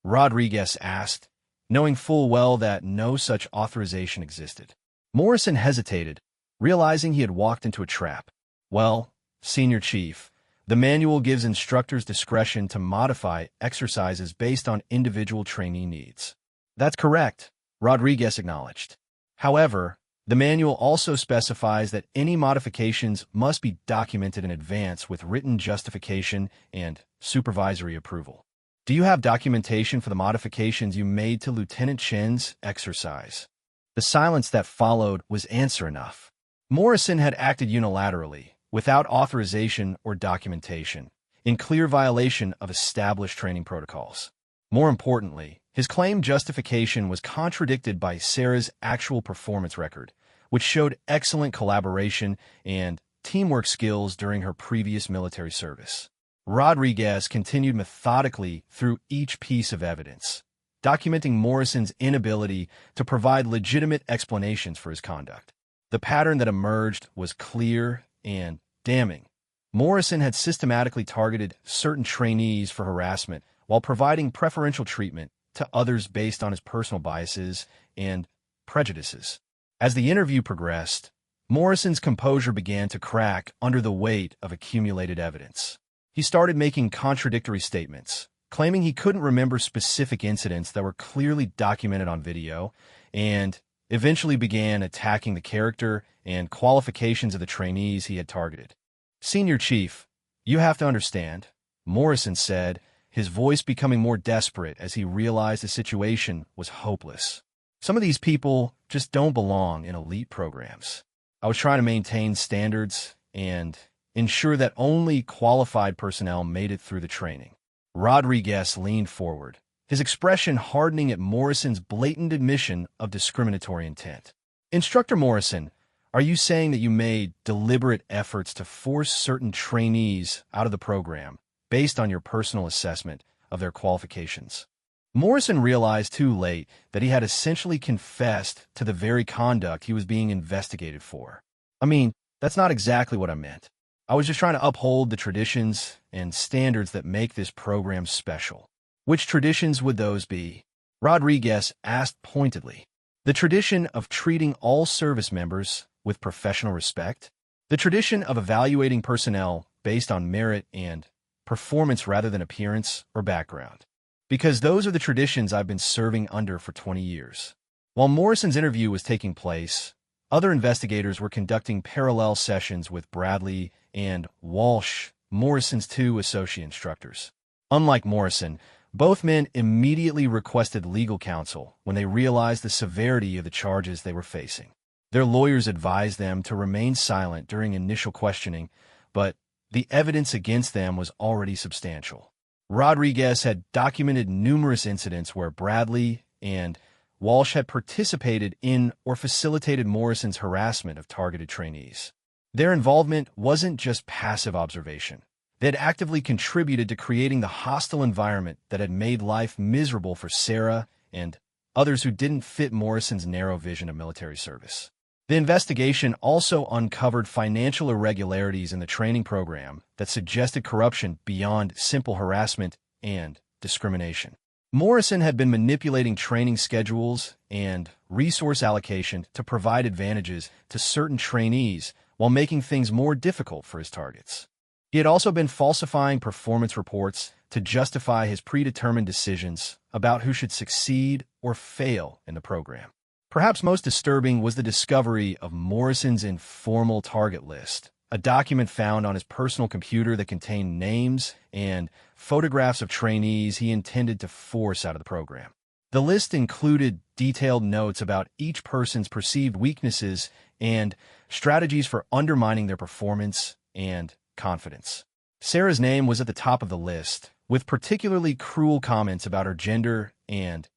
Rodriguez asked, knowing full well that no such authorization existed. Morrison hesitated, realizing he had walked into a trap. "Well, Senior Chief, the manual gives instructors discretion to modify exercises based on individual trainee needs." "That's correct," Rodriguez acknowledged. "However, the manual also specifies that any modifications must be documented in advance with written justification and supervisory approval. Do you have documentation for the modifications you made to Lieutenant Chen's exercise?" The silence that followed was answer enough. Morrison had acted unilaterally, without authorization or documentation, in clear violation of established training protocols. More importantly, his claimed justification was contradicted by Sarah's actual performance record, which showed excellent collaboration and teamwork skills during her previous military service. Rodriguez continued methodically through each piece of evidence, documenting Morrison's inability to provide legitimate explanations for his conduct. The pattern that emerged was clear and damning. Morrison had systematically targeted certain trainees for harassment while providing preferential treatment to others based on his personal biases and prejudices. As the interview progressed, Morrison's composure began to crack under the weight of accumulated evidence. He started making contradictory statements, claiming he couldn't remember specific incidents that were clearly documented on video, and eventually began attacking the character and qualifications of the trainees he had targeted. "Senior Chief, you have to understand," Morrison said, his voice becoming more desperate as he realized the situation was hopeless. "Some of these people just don't belong in elite programs. I was trying to maintain standards and ensure that only qualified personnel made it through the training." Rodriguez leaned forward, his expression hardening at Morrison's blatant admission of discriminatory intent. "Instructor Morrison, are you saying that you made deliberate efforts to force certain trainees out of the program based on your personal assessment of their qualifications?" Morrison realized too late that he had essentially confessed to the very conduct he was being investigated for. "I mean, that's not exactly what I meant. I was just trying to uphold the traditions and standards that make this program special." "Which traditions would those be?" Rodriguez asked pointedly. "The tradition of treating all service members with professional respect, the tradition of evaluating personnel based on merit and performance rather than appearance or background. Because those are the traditions I've been serving under for 20 years. While Morrison's interview was taking place, other investigators were conducting parallel sessions with Bradley and Walsh, Morrison's two associate instructors. Unlike Morrison, both men immediately requested legal counsel when they realized the severity of the charges they were facing. Their lawyers advised them to remain silent during initial questioning, but the evidence against them was already substantial. Rodriguez had documented numerous incidents where Bradley and Walsh had participated in or facilitated Morrison's harassment of targeted trainees. Their involvement wasn't just passive observation. They had actively contributed to creating the hostile environment that had made life miserable for Sarah and others who didn't fit Morrison's narrow vision of military service. The investigation also uncovered financial irregularities in the training program that suggested corruption beyond simple harassment and discrimination. Morrison had been manipulating training schedules and resource allocation to provide advantages to certain trainees while making things more difficult for his targets. He had also been falsifying performance reports to justify his predetermined decisions about who should succeed or fail in the program. Perhaps most disturbing was the discovery of Morrison's informal target list, a document found on his personal computer that contained names and photographs of trainees he intended to force out of the program. The list included detailed notes about each person's perceived weaknesses and strategies for undermining their performance and confidence. Sarah's name was at the top of the list, with particularly cruel comments about her gender and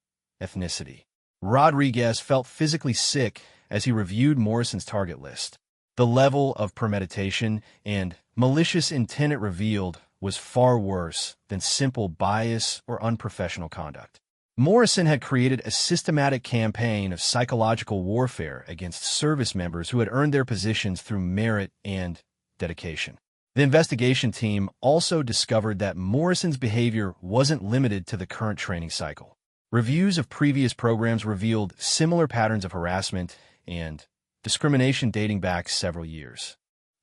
ethnicity. Rodriguez felt physically sick as he reviewed Morrison's target list. The level of premeditation and malicious intent it revealed was far worse than simple bias or unprofessional conduct. Morrison had created a systematic campaign of psychological warfare against service members who had earned their positions through merit and dedication. The investigation team also discovered that Morrison's behavior wasn't limited to the current training cycle. Reviews of previous programs revealed similar patterns of harassment and discrimination dating back several years.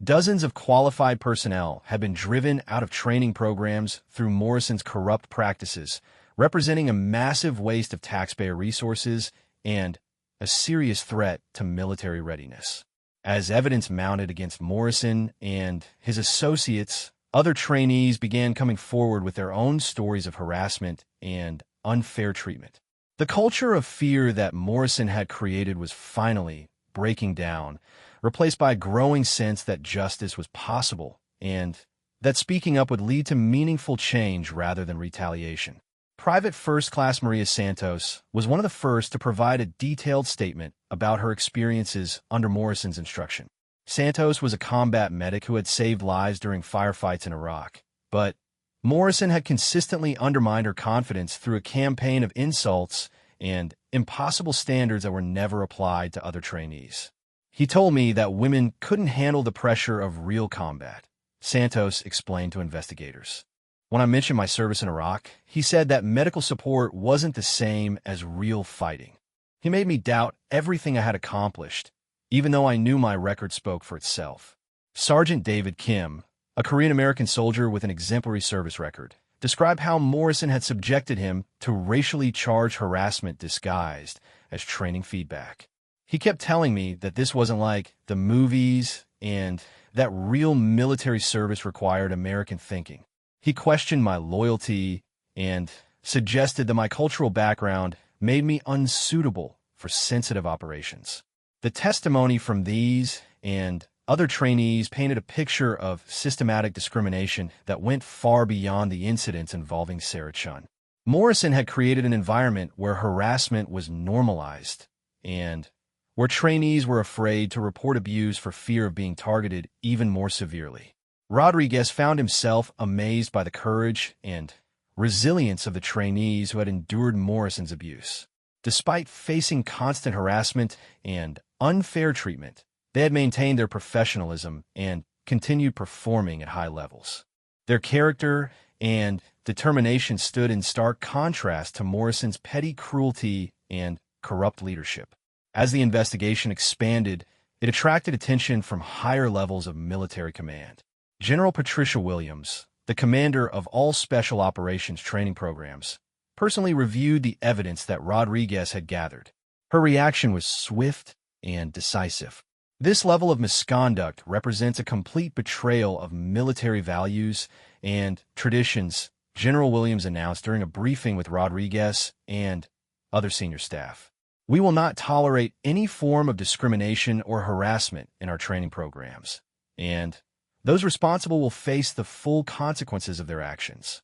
Dozens of qualified personnel had been driven out of training programs through Morrison's corrupt practices, representing a massive waste of taxpayer resources and a serious threat to military readiness. As evidence mounted against Morrison and his associates, other trainees began coming forward with their own stories of harassment and unfair treatment. The culture of fear that Morrison had created was finally breaking down, replaced by a growing sense that justice was possible and that speaking up would lead to meaningful change rather than retaliation. Private First Class Maria Santos was one of the first to provide a detailed statement about her experiences under Morrison's instruction. Santos was a combat medic who had saved lives during firefights in Iraq, but Morrison had consistently undermined her confidence through a campaign of insults and impossible standards that were never applied to other trainees. He told me that women couldn't handle the pressure of real combat, Santos explained to investigators. When I mentioned my service in Iraq, he said that medical support wasn't the same as real fighting. He made me doubt everything I had accomplished, even though I knew my record spoke for itself. Sergeant David Kim, a Korean-American soldier with an exemplary service record, described how Morrison had subjected him to racially charged harassment disguised as training feedback. He kept telling me that this wasn't like the movies and that real military service required American thinking. He questioned my loyalty and suggested that my cultural background made me unsuitable for sensitive operations. The testimony from these and other trainees painted a picture of systematic discrimination that went far beyond the incidents involving Sarah Chun. Morrison had created an environment where harassment was normalized and where trainees were afraid to report abuse for fear of being targeted even more severely. Rodriguez found himself amazed by the courage and resilience of the trainees who had endured Morrison's abuse. Despite facing constant harassment and unfair treatment, they had maintained their professionalism and continued performing at high levels. Their character and determination stood in stark contrast to Morrison's petty cruelty and corrupt leadership. As the investigation expanded, it attracted attention from higher levels of military command. General Patricia Williams, the commander of all Special Operations training programs, personally reviewed the evidence that Rodriguez had gathered. Her reaction was swift and decisive. This level of misconduct represents a complete betrayal of military values and traditions, General Williams announced during a briefing with Rodriguez and other senior staff. We will not tolerate any form of discrimination or harassment in our training programs, and those responsible will face the full consequences of their actions.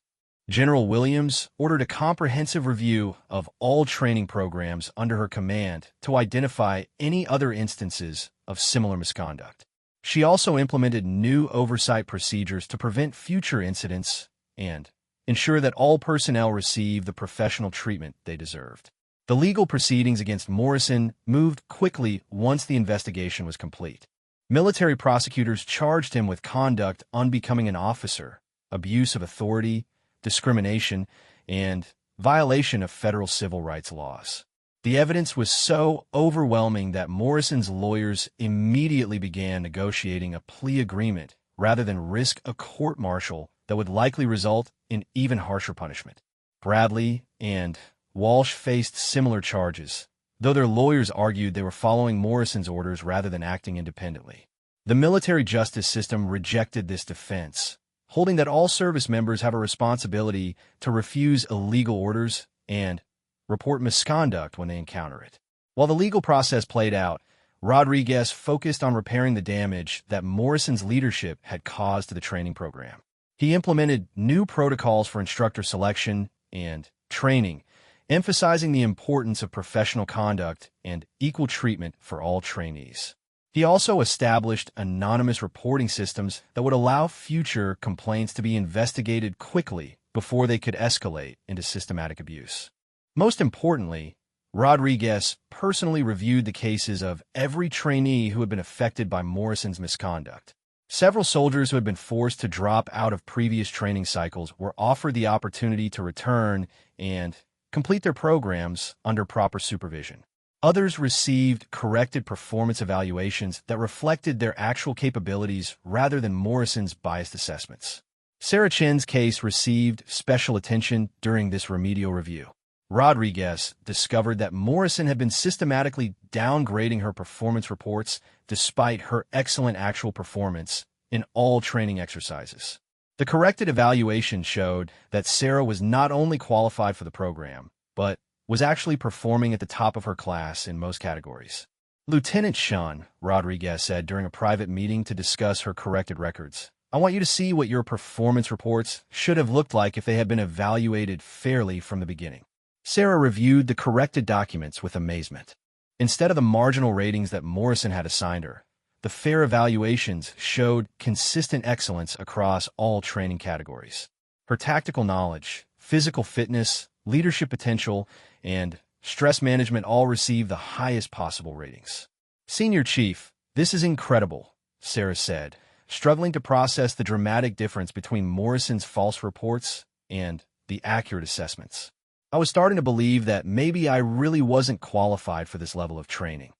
General Williams ordered a comprehensive review of all training programs under her command to identify any other instances of similar misconduct. She also implemented new oversight procedures to prevent future incidents and ensure that all personnel receive the professional treatment they deserved. The legal proceedings against Morrison moved quickly once the investigation was complete. Military prosecutors charged him with conduct unbecoming an officer, abuse of authority, discrimination, and violation of federal civil rights laws. The evidence was so overwhelming that Morrison's lawyers immediately began negotiating a plea agreement rather than risk a court-martial that would likely result in even harsher punishment. Bradley and Walsh faced similar charges, though their lawyers argued they were following Morrison's orders rather than acting independently. The military justice system rejected this defense, holding that all service members have a responsibility to refuse illegal orders and report misconduct when they encounter it. While the legal process played out, Rodriguez focused on repairing the damage that Morrison's leadership had caused to the training program. He implemented new protocols for instructor selection and training, emphasizing the importance of professional conduct and equal treatment for all trainees. He also established anonymous reporting systems that would allow future complaints to be investigated quickly before they could escalate into systematic abuse. Most importantly, Rodriguez personally reviewed the cases of every trainee who had been affected by Morrison's misconduct. Several soldiers who had been forced to drop out of previous training cycles were offered the opportunity to return and complete their programs under proper supervision. Others received corrected performance evaluations that reflected their actual capabilities rather than Morrison's biased assessments. Sarah Chen's case received special attention during this remedial review. Rodriguez discovered that Morrison had been systematically downgrading her performance reports despite her excellent actual performance in all training exercises. The corrected evaluation showed that Sarah was not only qualified for the program, but was actually performing at the top of her class in most categories. Lieutenant Shun, Rodriguez said during a private meeting to discuss her corrected records, "I want you to see what your performance reports should have looked like if they had been evaluated fairly from the beginning." Sarah reviewed the corrected documents with amazement. Instead of the marginal ratings that Morrison had assigned her, the fair evaluations showed consistent excellence across all training categories. Her tactical knowledge, physical fitness, leadership potential, and stress management all received the highest possible ratings. "Senior Chief, this is incredible," Sarah said, struggling to process the dramatic difference between Morrison's false reports and the accurate assessments. "I was starting to believe that maybe I really wasn't qualified for this level of training."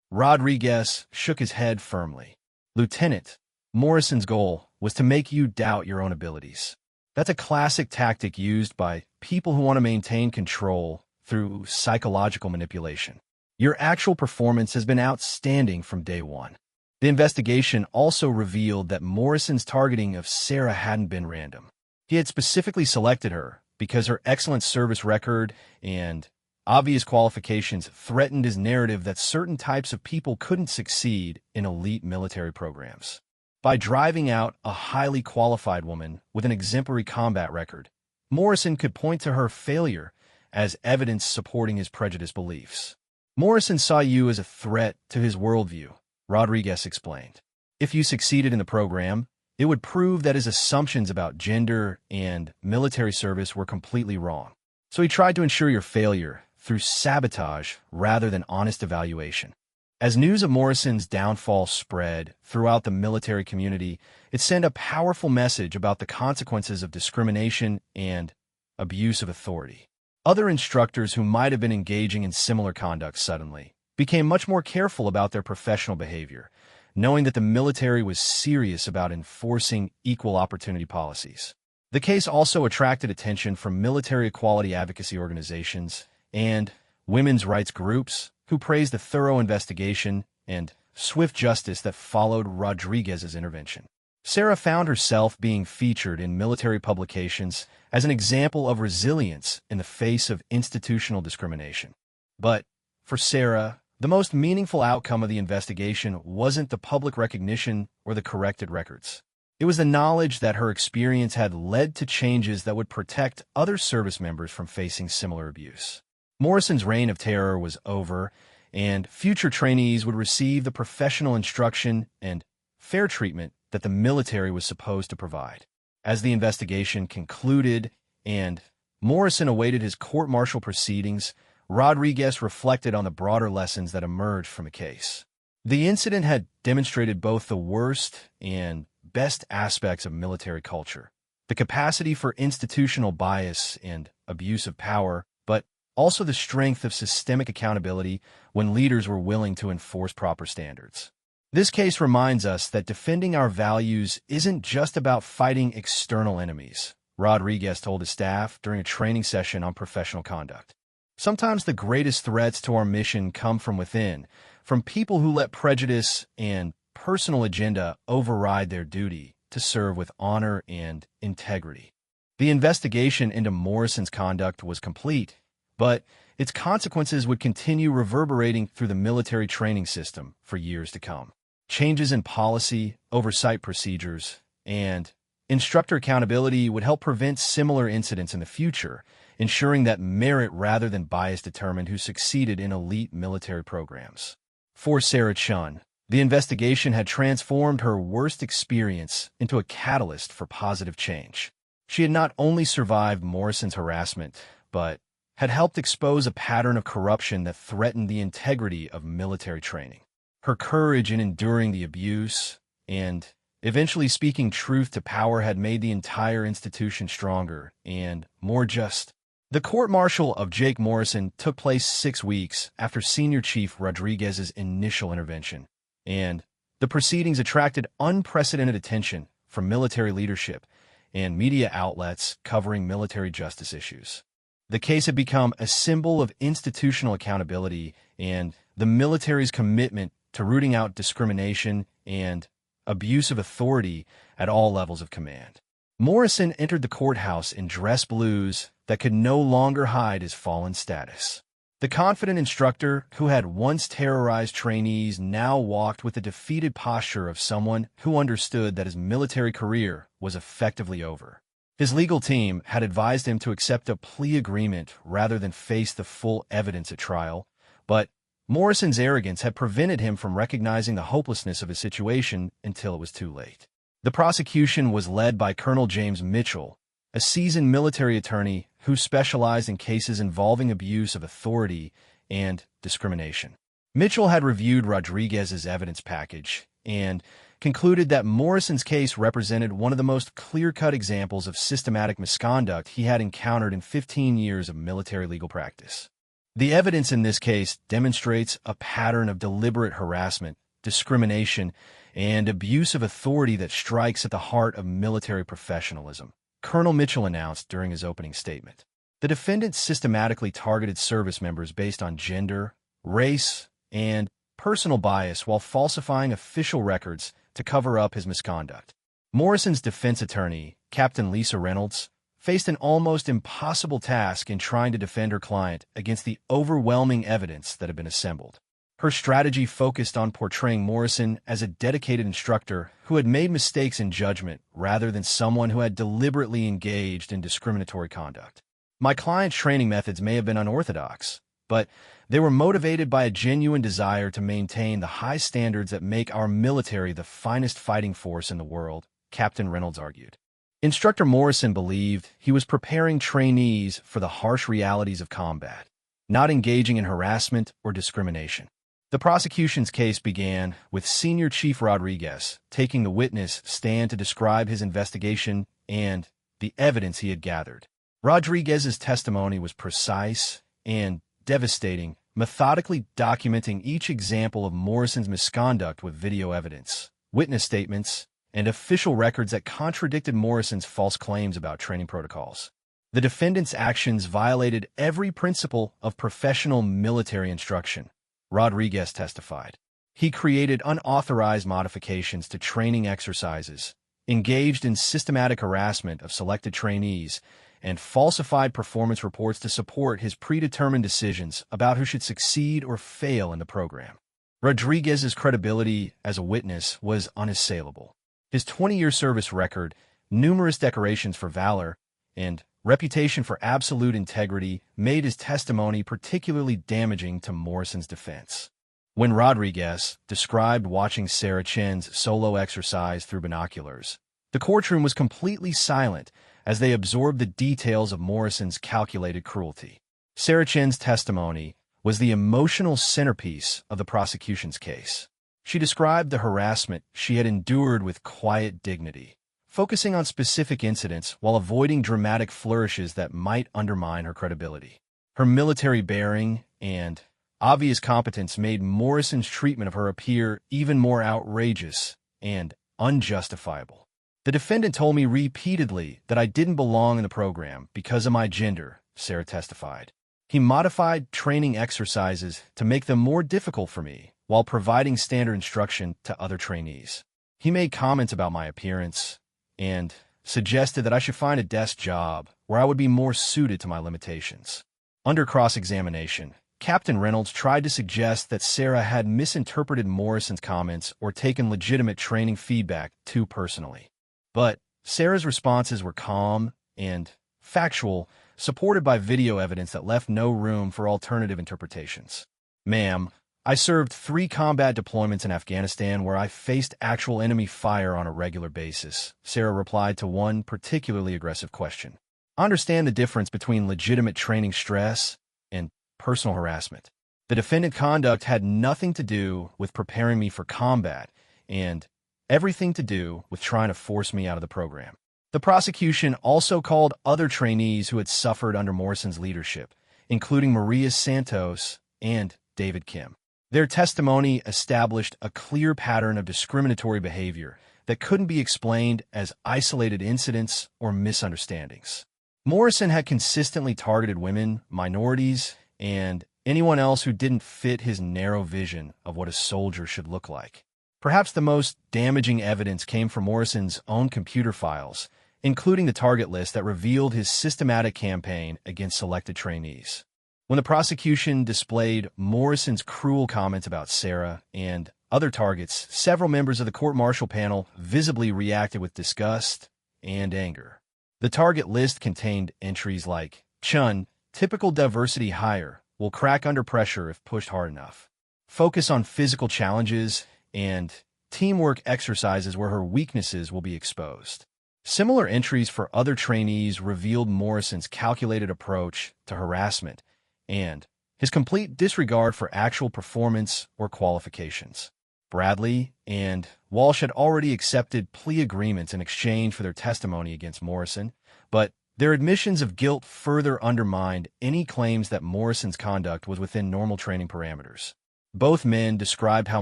Rodriguez shook his head firmly. "Lieutenant, Morrison's goal was to make you doubt your own abilities. That's a classic tactic used by people who want to maintain control through psychological manipulation. Your actual performance has been outstanding from day one." The investigation also revealed that Morrison's targeting of Sarah hadn't been random. He had specifically selected her because her excellent service record and obvious qualifications threatened his narrative that certain types of people couldn't succeed in elite military programs. By driving out a highly qualified woman with an exemplary combat record, Morrison could point to her failure as evidence supporting his prejudiced beliefs. "Morrison saw you as a threat to his worldview," Rodriguez explained. "If you succeeded in the program, it would prove that his assumptions about gender and military service were completely wrong. So he tried to ensure your failure through sabotage rather than honest evaluation." As news of Morrison's downfall spread throughout the military community, it sent a powerful message about the consequences of discrimination and abuse of authority. Other instructors who might have been engaging in similar conduct suddenly became much more careful about their professional behavior, knowing that the military was serious about enforcing equal opportunity policies. The case also attracted attention from military equality advocacy organizations and women's rights groups who praised the thorough investigation and swift justice that followed Rodriguez's intervention. Sarah found herself being featured in military publications as an example of resilience in the face of institutional discrimination. But for Sarah, the most meaningful outcome of the investigation wasn't the public recognition or the corrected records. It was the knowledge that her experience had led to changes that would protect other service members from facing similar abuse. Morrison's reign of terror was over, and future trainees would receive the professional instruction and fair treatment that the military was supposed to provide. As the investigation concluded and Morrison awaited his court-martial proceedings, Rodriguez reflected on the broader lessons that emerged from the case. The incident had demonstrated both the worst and best aspects of military culture, the capacity for institutional bias and abuse of power, but also the strength of systemic accountability when leaders were willing to enforce proper standards. This case reminds us that defending our values isn't just about fighting external enemies, Rodriguez told his staff during a training session on professional conduct. Sometimes the greatest threats to our mission come from within, from people who let prejudice and personal agenda override their duty to serve with honor and integrity. The investigation into Morrison's conduct was complete, but its consequences would continue reverberating through the military training system for years to come. Changes in policy, oversight procedures, and instructor accountability would help prevent similar incidents in the future, ensuring that merit rather than bias determined who succeeded in elite military programs. For Sarah Chun, the investigation had transformed her worst experience into a catalyst for positive change. She had not only survived Morrison's harassment, but had helped expose a pattern of corruption that threatened the integrity of military training. Her courage in enduring the abuse and eventually speaking truth to power had made the entire institution stronger and more just. The court-martial of Jake Morrison took place 6 weeks after Senior Chief Rodriguez's initial intervention, and the proceedings attracted unprecedented attention from military leadership and media outlets covering military justice issues. The case had become a symbol of institutional accountability and the military's commitment to rooting out discrimination and abuse of authority at all levels of command. Morrison entered the courthouse in dress blues that could no longer hide his fallen status. The confident instructor who had once terrorized trainees now walked with the defeated posture of someone who understood that his military career was effectively over. His legal team had advised him to accept a plea agreement rather than face the full evidence at trial, but Morrison's arrogance had prevented him from recognizing the hopelessness of his situation until it was too late. The prosecution was led by Colonel James Mitchell, a seasoned military attorney who specialized in cases involving abuse of authority and discrimination. Mitchell had reviewed Rodriguez's evidence package and concluded that Morrison's case represented one of the most clear-cut examples of systematic misconduct he had encountered in 15 years of military legal practice. The evidence in this case demonstrates a pattern of deliberate harassment, discrimination, and abuse of authority that strikes at the heart of military professionalism, Colonel Mitchell announced during his opening statement. The defendant systematically targeted service members based on gender, race, and personal bias while falsifying official records to cover up his misconduct. Morrison's defense attorney, Captain Lisa Reynolds, faced an almost impossible task in trying to defend her client against the overwhelming evidence that had been assembled. Her strategy focused on portraying Morrison as a dedicated instructor who had made mistakes in judgment rather than someone who had deliberately engaged in discriminatory conduct. My client's training methods may have been unorthodox, but they were motivated by a genuine desire to maintain the high standards that make our military the finest fighting force in the world, Captain Reynolds argued. Instructor Morrison believed he was preparing trainees for the harsh realities of combat, not engaging in harassment or discrimination. The prosecution's case began with Senior Chief Rodriguez taking the witness stand to describe his investigation and the evidence he had gathered. Rodriguez's testimony was precise and devastating, methodically documenting each example of Morrison's misconduct with video evidence, witness statements, and official records that contradicted Morrison's false claims about training protocols. The defendant's actions violated every principle of professional military instruction, Rodriguez testified. He created unauthorized modifications to training exercises, engaged in systematic harassment of selected trainees, and falsified performance reports to support his predetermined decisions about who should succeed or fail in the program. Rodriguez's credibility as a witness was unassailable. His 20-year service record, numerous decorations for valor, and reputation for absolute integrity made his testimony particularly damaging to Morrison's defense. When Rodriguez described watching Sarah Chen's solo exercise through binoculars, the courtroom was completely silent as they absorbed the details of Morrison's calculated cruelty. Sarah Chin's testimony was the emotional centerpiece of the prosecution's case. She described the harassment she had endured with quiet dignity, focusing on specific incidents while avoiding dramatic flourishes that might undermine her credibility. Her military bearing and obvious competence made Morrison's treatment of her appear even more outrageous and unjustifiable. The defendant told me repeatedly that I didn't belong in the program because of my gender, Sarah testified. He modified training exercises to make them more difficult for me while providing standard instruction to other trainees. He made comments about my appearance and suggested that I should find a desk job where I would be more suited to my limitations. Under cross-examination, Captain Reynolds tried to suggest that Sarah had misinterpreted Morrison's comments or taken legitimate training feedback too personally. But Sarah's responses were calm and factual, supported by video evidence that left no room for alternative interpretations. "Ma'am, I served 3 combat deployments in Afghanistan where I faced actual enemy fire on a regular basis," Sarah replied to one particularly aggressive question. "I understand the difference between legitimate training stress and personal harassment. The defendant's conduct had nothing to do with preparing me for combat and everything to do with trying to force me out of the program." The prosecution also called other trainees who had suffered under Morrison's leadership, including Maria Santos and David Kim. Their testimony established a clear pattern of discriminatory behavior that couldn't be explained as isolated incidents or misunderstandings. Morrison had consistently targeted women, minorities, and anyone else who didn't fit his narrow vision of what a soldier should look like. Perhaps the most damaging evidence came from Morrison's own computer files, including the target list that revealed his systematic campaign against selected trainees. When the prosecution displayed Morrison's cruel comments about Sarah and other targets, several members of the court-martial panel visibly reacted with disgust and anger. The target list contained entries like, "Chun, typical diversity hire, will crack under pressure if pushed hard enough. Focus on physical challenges and teamwork exercises where her weaknesses will be exposed." Similar entries for other trainees revealed Morrison's calculated approach to harassment and his complete disregard for actual performance or qualifications. Bradley and Walsh had already accepted plea agreements in exchange for their testimony against Morrison, but their admissions of guilt further undermined any claims that Morrison's conduct was within normal training parameters. Both men described how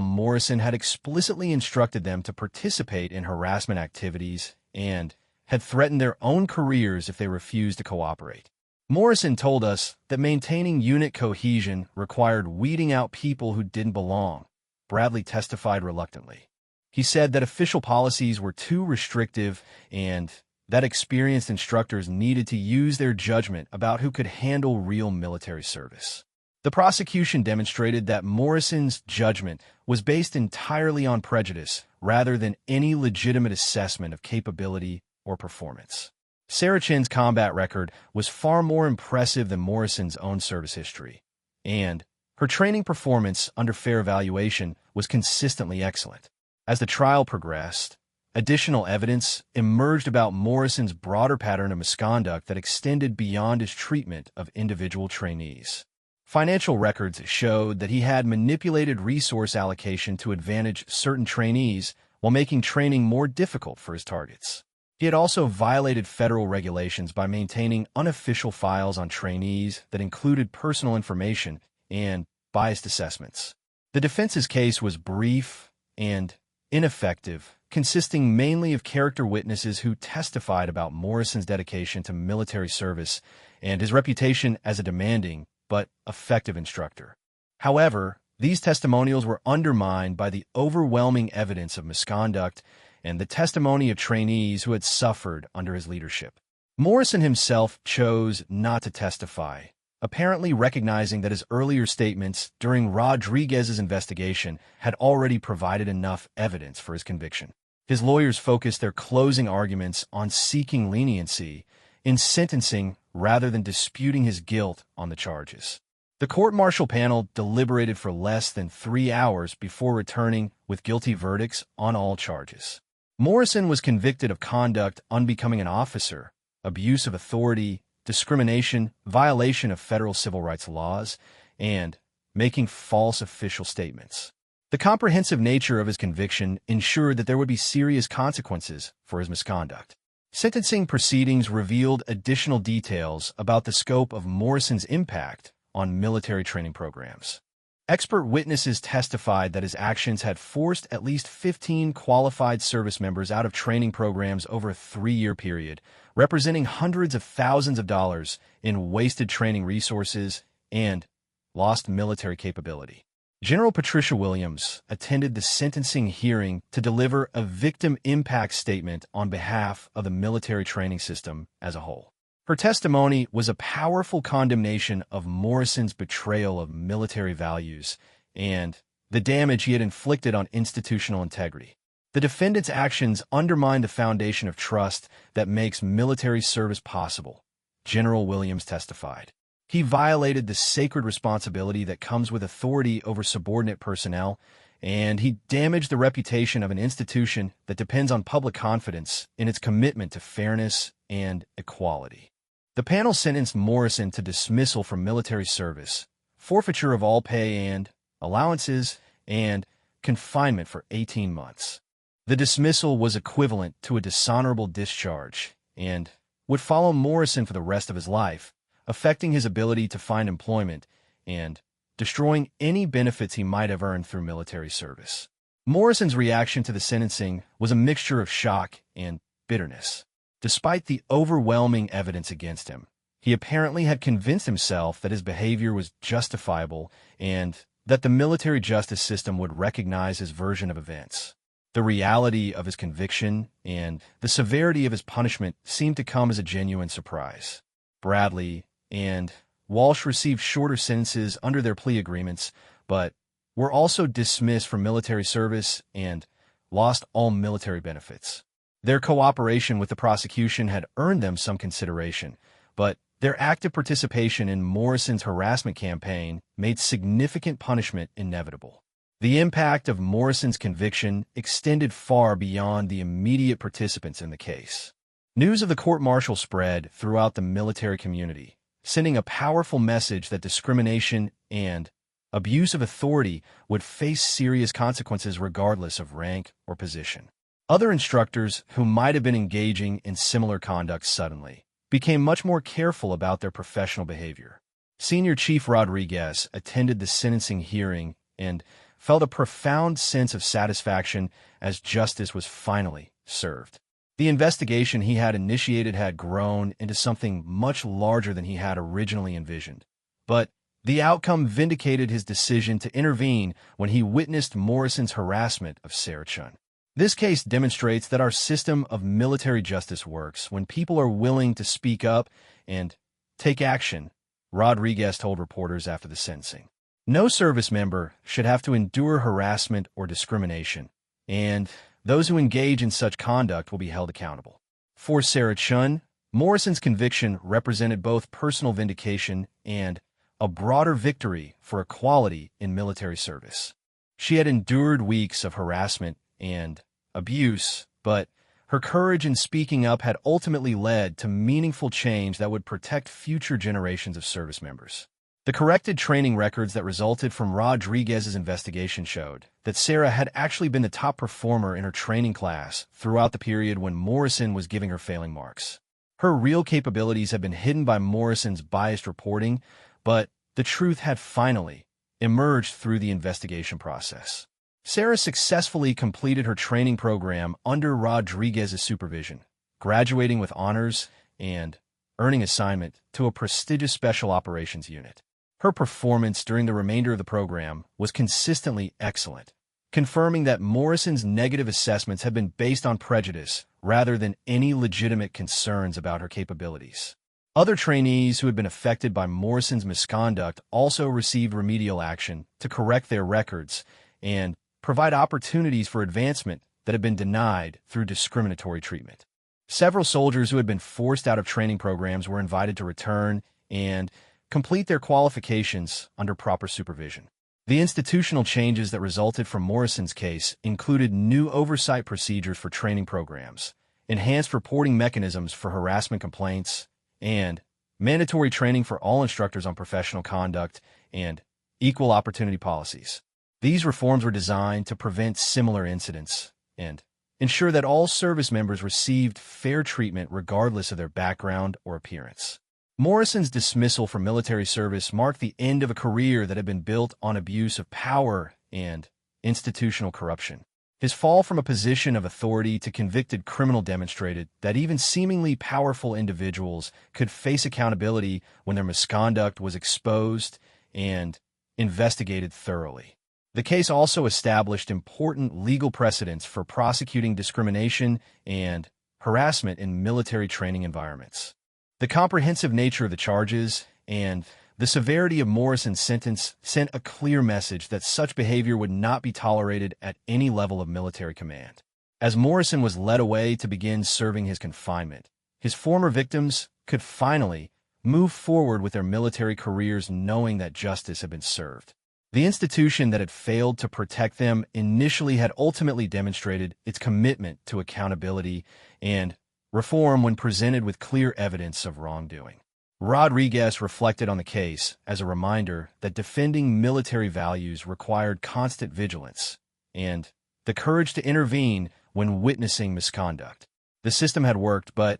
Morrison had explicitly instructed them to participate in harassment activities and had threatened their own careers if they refused to cooperate. Morrison told us that maintaining unit cohesion required weeding out people who didn't belong. Bradley testified reluctantly. He said that official policies were too restrictive and that experienced instructors needed to use their judgment about who could handle real military service. The prosecution demonstrated that Morrison's judgment was based entirely on prejudice rather than any legitimate assessment of capability or performance. Sarah Chin's combat record was far more impressive than Morrison's own service history, and her training performance under fair evaluation was consistently excellent. As the trial progressed, additional evidence emerged about Morrison's broader pattern of misconduct that extended beyond his treatment of individual trainees. Financial records showed that he had manipulated resource allocation to advantage certain trainees while making training more difficult for his targets. He had also violated federal regulations by maintaining unofficial files on trainees that included personal information and biased assessments. The defense's case was brief and ineffective, consisting mainly of character witnesses who testified about Morrison's dedication to military service and his reputation as a demanding but effective instructor. However, these testimonials were undermined by the overwhelming evidence of misconduct and the testimony of trainees who had suffered under his leadership. Morrison himself chose not to testify, apparently recognizing that his earlier statements during Rodriguez's investigation had already provided enough evidence for his conviction. His lawyers focused their closing arguments on seeking leniency in sentencing rather than disputing his guilt on the charges. The court-martial panel deliberated for less than 3 hours before returning with guilty verdicts on all charges. Morrison was convicted of conduct unbecoming an officer, abuse of authority, discrimination, violation of federal civil rights laws, and making false official statements. The comprehensive nature of his conviction ensured that there would be serious consequences for his misconduct. Sentencing proceedings revealed additional details about the scope of Morrison's impact on military training programs. Expert witnesses testified that his actions had forced at least 15 qualified service members out of training programs over a 3-year period, representing hundreds of thousands of dollars in wasted training resources and lost military capability. General Patricia Williams attended the sentencing hearing to deliver a victim impact statement on behalf of the military training system as a whole. Her testimony was a powerful condemnation of Morrison's betrayal of military values and the damage he had inflicted on institutional integrity. The defendant's actions undermined the foundation of trust that makes military service possible, General Williams testified. He violated the sacred responsibility that comes with authority over subordinate personnel, and he damaged the reputation of an institution that depends on public confidence in its commitment to fairness and equality. The panel sentenced Morrison to dismissal from military service, forfeiture of all pay and allowances, and confinement for 18 months. The dismissal was equivalent to a dishonorable discharge and would follow Morrison for the rest of his life, affecting his ability to find employment and destroying any benefits he might have earned through military service. Morrison's reaction to the sentencing was a mixture of shock and bitterness. Despite the overwhelming evidence against him, he apparently had convinced himself that his behavior was justifiable and that the military justice system would recognize his version of events. The reality of his conviction and the severity of his punishment seemed to come as a genuine surprise. Bradley and Walsh received shorter sentences under their plea agreements, but were also dismissed from military service and lost all military benefits. Their cooperation with the prosecution had earned them some consideration, but their active participation in Morrison's harassment campaign made significant punishment inevitable. The impact of Morrison's conviction extended far beyond the immediate participants in the case. News of the court-martial spread throughout the military community, sending a powerful message that discrimination and abuse of authority would face serious consequences regardless of rank or position. Other instructors who might have been engaging in similar conduct suddenly became much more careful about their professional behavior. Senior Chief Rodriguez attended the sentencing hearing and felt a profound sense of satisfaction as justice was finally served. The investigation he had initiated had grown into something much larger than he had originally envisioned. But the outcome vindicated his decision to intervene when he witnessed Morrison's harassment of Sarah Chun. This case demonstrates that our system of military justice works when people are willing to speak up and take action, Rodriguez told reporters after the sentencing. No service member should have to endure harassment or discrimination, and those who engage in such conduct will be held accountable. For Sarah Chun, Morrison's conviction represented both personal vindication and a broader victory for equality in military service. She had endured weeks of harassment and abuse, but her courage in speaking up had ultimately led to meaningful change that would protect future generations of service members. The corrected training records that resulted from Rodriguez's investigation showed that Sarah had actually been the top performer in her training class throughout the period when Morrison was giving her failing marks. Her real capabilities had been hidden by Morrison's biased reporting, but the truth had finally emerged through the investigation process. Sarah successfully completed her training program under Rodriguez's supervision, graduating with honors and earning assignment to a prestigious special operations unit. Her performance during the remainder of the program was consistently excellent, confirming that Morrison's negative assessments had been based on prejudice rather than any legitimate concerns about her capabilities. Other trainees who had been affected by Morrison's misconduct also received remedial action to correct their records and provide opportunities for advancement that had been denied through discriminatory treatment. Several soldiers who had been forced out of training programs were invited to return and complete their qualifications under proper supervision. The institutional changes that resulted from Morrison's case included new oversight procedures for training programs, enhanced reporting mechanisms for harassment complaints, and mandatory training for all instructors on professional conduct, and equal opportunity policies. These reforms were designed to prevent similar incidents and ensure that all service members received fair treatment regardless of their background or appearance. Morrison's dismissal from military service marked the end of a career that had been built on abuse of power and institutional corruption. His fall from a position of authority to convicted criminal demonstrated that even seemingly powerful individuals could face accountability when their misconduct was exposed and investigated thoroughly. The case also established important legal precedents for prosecuting discrimination and harassment in military training environments. The comprehensive nature of the charges and the severity of Morrison's sentence sent a clear message that such behavior would not be tolerated at any level of military command. As Morrison was led away to begin serving his confinement, his former victims could finally move forward with their military careers knowing that justice had been served. The institution that had failed to protect them initially had ultimately demonstrated its commitment to accountability and reform when presented with clear evidence of wrongdoing. Rodriguez reflected on the case as a reminder that defending military values required constant vigilance and the courage to intervene when witnessing misconduct. The system had worked, but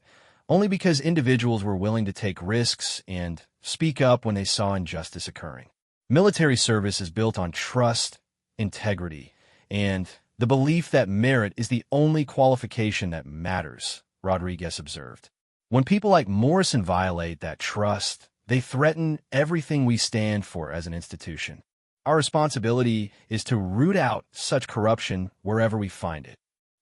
only because individuals were willing to take risks and speak up when they saw injustice occurring. Military service is built on trust, integrity, and the belief that merit is the only qualification that matters, Rodriguez observed. When people like Morrison violate that trust, they threaten everything we stand for as an institution. Our responsibility is to root out such corruption wherever we find it.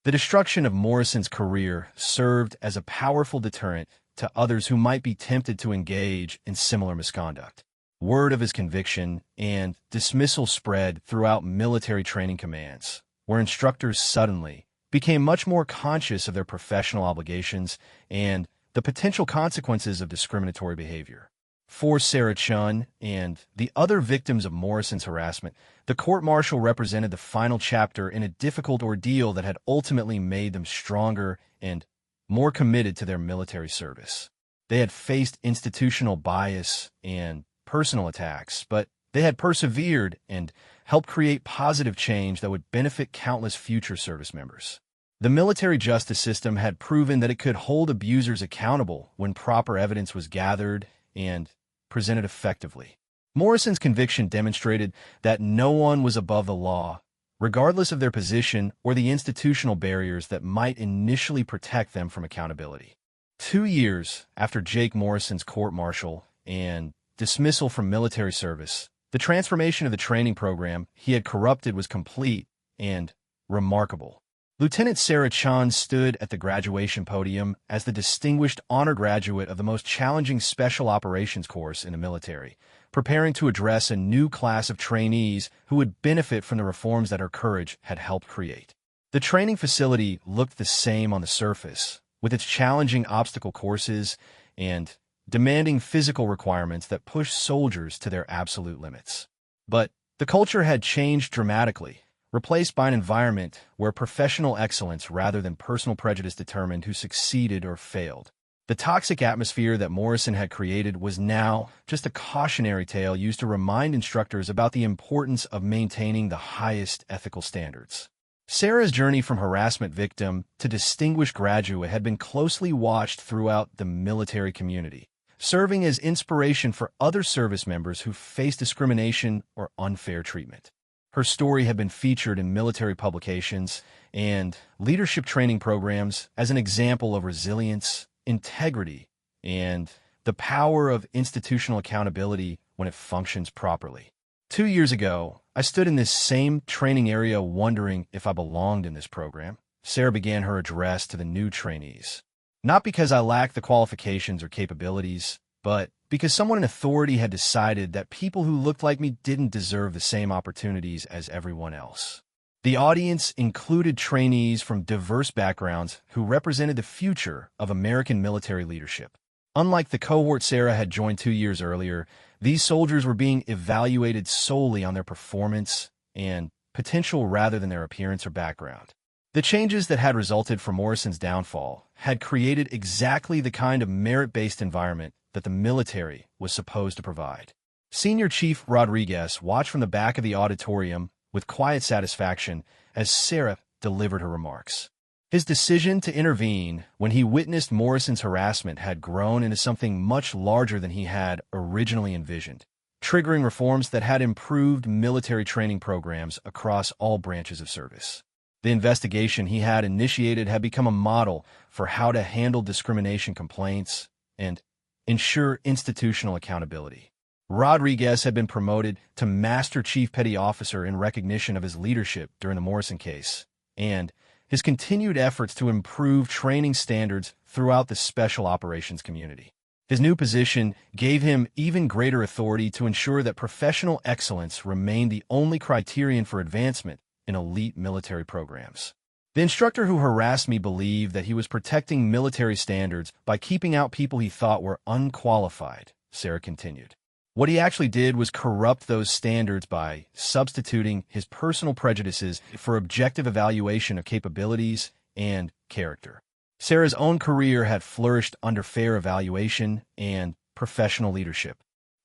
The destruction of Morrison's career served as a powerful deterrent to others who might be tempted to engage in similar misconduct. Word of his conviction and dismissal spread throughout military training commands, where instructors suddenly became much more conscious of their professional obligations and the potential consequences of discriminatory behavior. For Sarah Chun and the other victims of Morrison's harassment, the court-martial represented the final chapter in a difficult ordeal that had ultimately made them stronger and more committed to their military service. They had faced institutional bias and personal attacks, but they had persevered and helped create positive change that would benefit countless future service members. The military justice system had proven that it could hold abusers accountable when proper evidence was gathered and presented effectively. Morrison's conviction demonstrated that no one was above the law, regardless of their position or the institutional barriers that might initially protect them from accountability. 2 years after Jake Morrison's court-martial and dismissal from military service, the transformation of the training program he had corrupted was complete and remarkable. Lieutenant Sarah Chun stood at the graduation podium as the distinguished honor graduate of the most challenging special operations course in the military, preparing to address a new class of trainees who would benefit from the reforms that her courage had helped create. The training facility looked the same on the surface, with its challenging obstacle courses and demanding physical requirements that pushed soldiers to their absolute limits. But the culture had changed dramatically, replaced by an environment where professional excellence rather than personal prejudice determined who succeeded or failed. The toxic atmosphere that Morrison had created was now just a cautionary tale used to remind instructors about the importance of maintaining the highest ethical standards. Sarah's journey from harassment victim to distinguished graduate had been closely watched throughout the military community, serving as inspiration for other service members who face discrimination or unfair treatment. Her story had been featured in military publications and leadership training programs as an example of resilience, integrity, and the power of institutional accountability when it functions properly. 2 years ago, I stood in this same training area wondering if I belonged in this program. Sarah began her address to the new trainees. Not because I lacked the qualifications or capabilities, but because someone in authority had decided that people who looked like me didn't deserve the same opportunities as everyone else. The audience included trainees from diverse backgrounds who represented the future of American military leadership. Unlike the cohort Sarah had joined 2 years earlier, these soldiers were being evaluated solely on their performance and potential rather than their appearance or background. The changes that had resulted from Morrison's downfall had created exactly the kind of merit-based environment that the military was supposed to provide. Senior Chief Rodriguez watched from the back of the auditorium with quiet satisfaction as Sarah delivered her remarks. His decision to intervene when he witnessed Morrison's harassment had grown into something much larger than he had originally envisioned, triggering reforms that had improved military training programs across all branches of service. The investigation he had initiated had become a model for how to handle discrimination complaints and ensure institutional accountability. Rodriguez had been promoted to Master Chief Petty Officer in recognition of his leadership during the Morrison case, and his continued efforts to improve training standards throughout the special operations community. His new position gave him even greater authority to ensure that professional excellence remained the only criterion for advancement in elite military programs. The instructor who harassed me believed that he was protecting military standards by keeping out people he thought were unqualified, Sarah continued. What he actually did was corrupt those standards by substituting his personal prejudices for objective evaluation of capabilities and character. Sarah's own career had flourished under fair evaluation and professional leadership.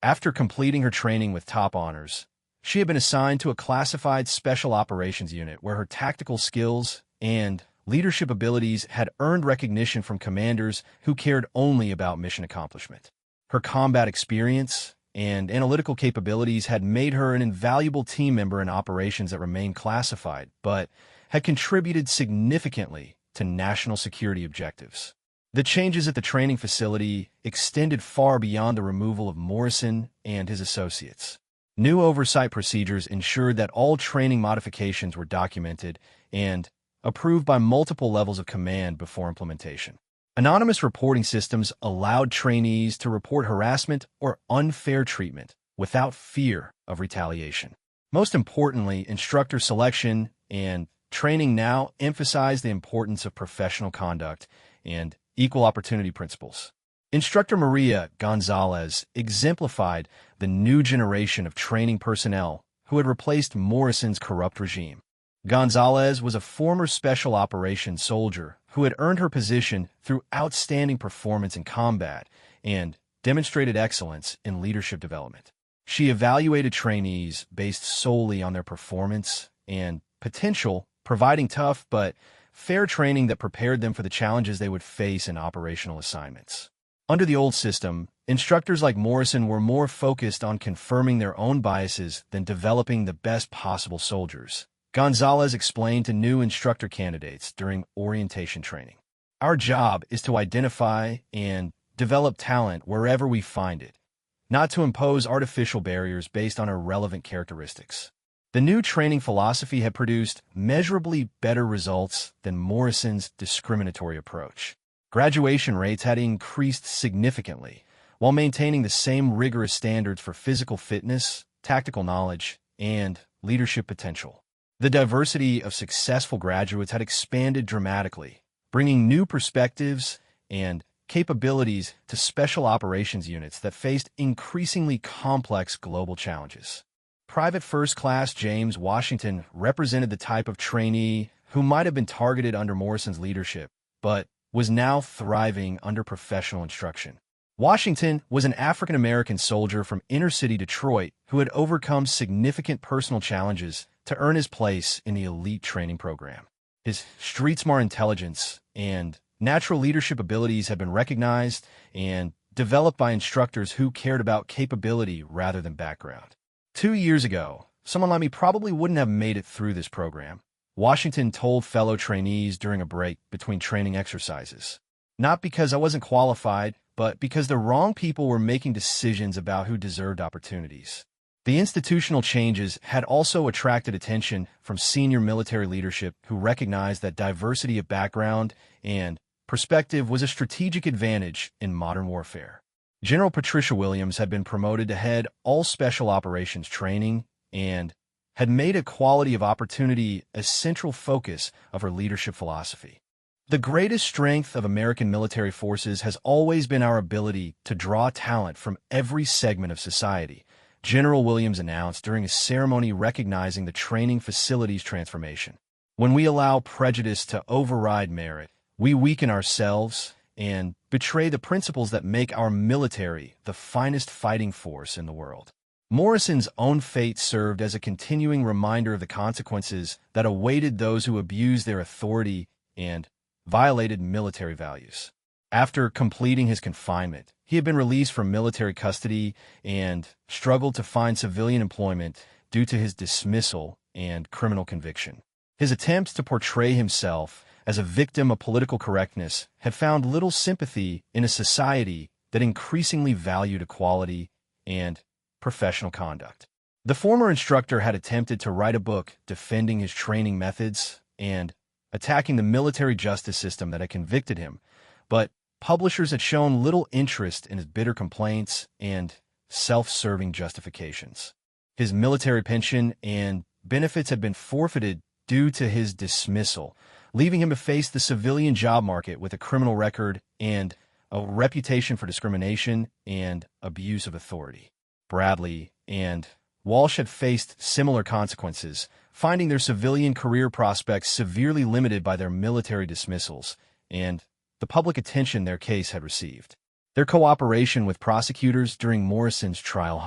After completing her training with top honors, she had been assigned to a classified special operations unit where her tactical skills and leadership abilities had earned recognition from commanders who cared only about mission accomplishment. Her combat experience and analytical capabilities had made her an invaluable team member in operations that remained classified, but had contributed significantly to national security objectives. The changes at the training facility extended far beyond the removal of Morrison and his associates. New oversight procedures ensured that all training modifications were documented and approved by multiple levels of command before implementation. Anonymous reporting systems allowed trainees to report harassment or unfair treatment without fear of retaliation. Most importantly, instructor selection and training now emphasize the importance of professional conduct and equal opportunity principles. Instructor Maria Gonzalez exemplified the new generation of training personnel who had replaced Morrison's corrupt regime. Gonzalez was a former special operations soldier who had earned her position through outstanding performance in combat and demonstrated excellence in leadership development. She evaluated trainees based solely on their performance and potential, providing tough but fair training that prepared them for the challenges they would face in operational assignments. Under the old system, instructors like Morrison were more focused on confirming their own biases than developing the best possible soldiers. Gonzalez explained to new instructor candidates during orientation training. Our job is to identify and develop talent wherever we find it, not to impose artificial barriers based on irrelevant characteristics. The new training philosophy had produced measurably better results than Morrison's discriminatory approach. Graduation rates had increased significantly, while maintaining the same rigorous standards for physical fitness, tactical knowledge, and leadership potential. The diversity of successful graduates had expanded dramatically, bringing new perspectives and capabilities to special operations units that faced increasingly complex global challenges. Private First Class James Washington represented the type of trainee who might have been targeted under Morrison's leadership, but was now thriving under professional instruction. Washington was an African-American soldier from inner-city Detroit who had overcome significant personal challenges to earn his place in the elite training program. His street-smart intelligence and natural leadership abilities had been recognized and developed by instructors who cared about capability rather than background. 2 years ago, someone like me probably wouldn't have made it through this program, Washington told fellow trainees during a break between training exercises. Not because I wasn't qualified, but because the wrong people were making decisions about who deserved opportunities. The institutional changes had also attracted attention from senior military leadership who recognized that diversity of background and perspective was a strategic advantage in modern warfare. General Patricia Williams had been promoted to head all special operations training and had made equality of opportunity a central focus of her leadership philosophy. The greatest strength of American military forces has always been our ability to draw talent from every segment of society, General Williams announced during a ceremony recognizing the training facilities transformation. When we allow prejudice to override merit, we weaken ourselves and betray the principles that make our military the finest fighting force in the world. Morrison's own fate served as a continuing reminder of the consequences that awaited those who abused their authority and violated military values. After completing his confinement, he had been released from military custody and struggled to find civilian employment due to his dismissal and criminal conviction. His attempts to portray himself as a victim of political correctness had found little sympathy in a society that increasingly valued equality and professional conduct. The former instructor had attempted to write a book defending his training methods and attacking the military justice system that had convicted him, but publishers had shown little interest in his bitter complaints and self-serving justifications. His military pension and benefits had been forfeited due to his dismissal, leaving him to face the civilian job market with a criminal record and a reputation for discrimination and abuse of authority. Bradley and Walsh had faced similar consequences, finding their civilian career prospects severely limited by their military dismissals and the public attention their case had received. Their cooperation with prosecutors during Morrison's trial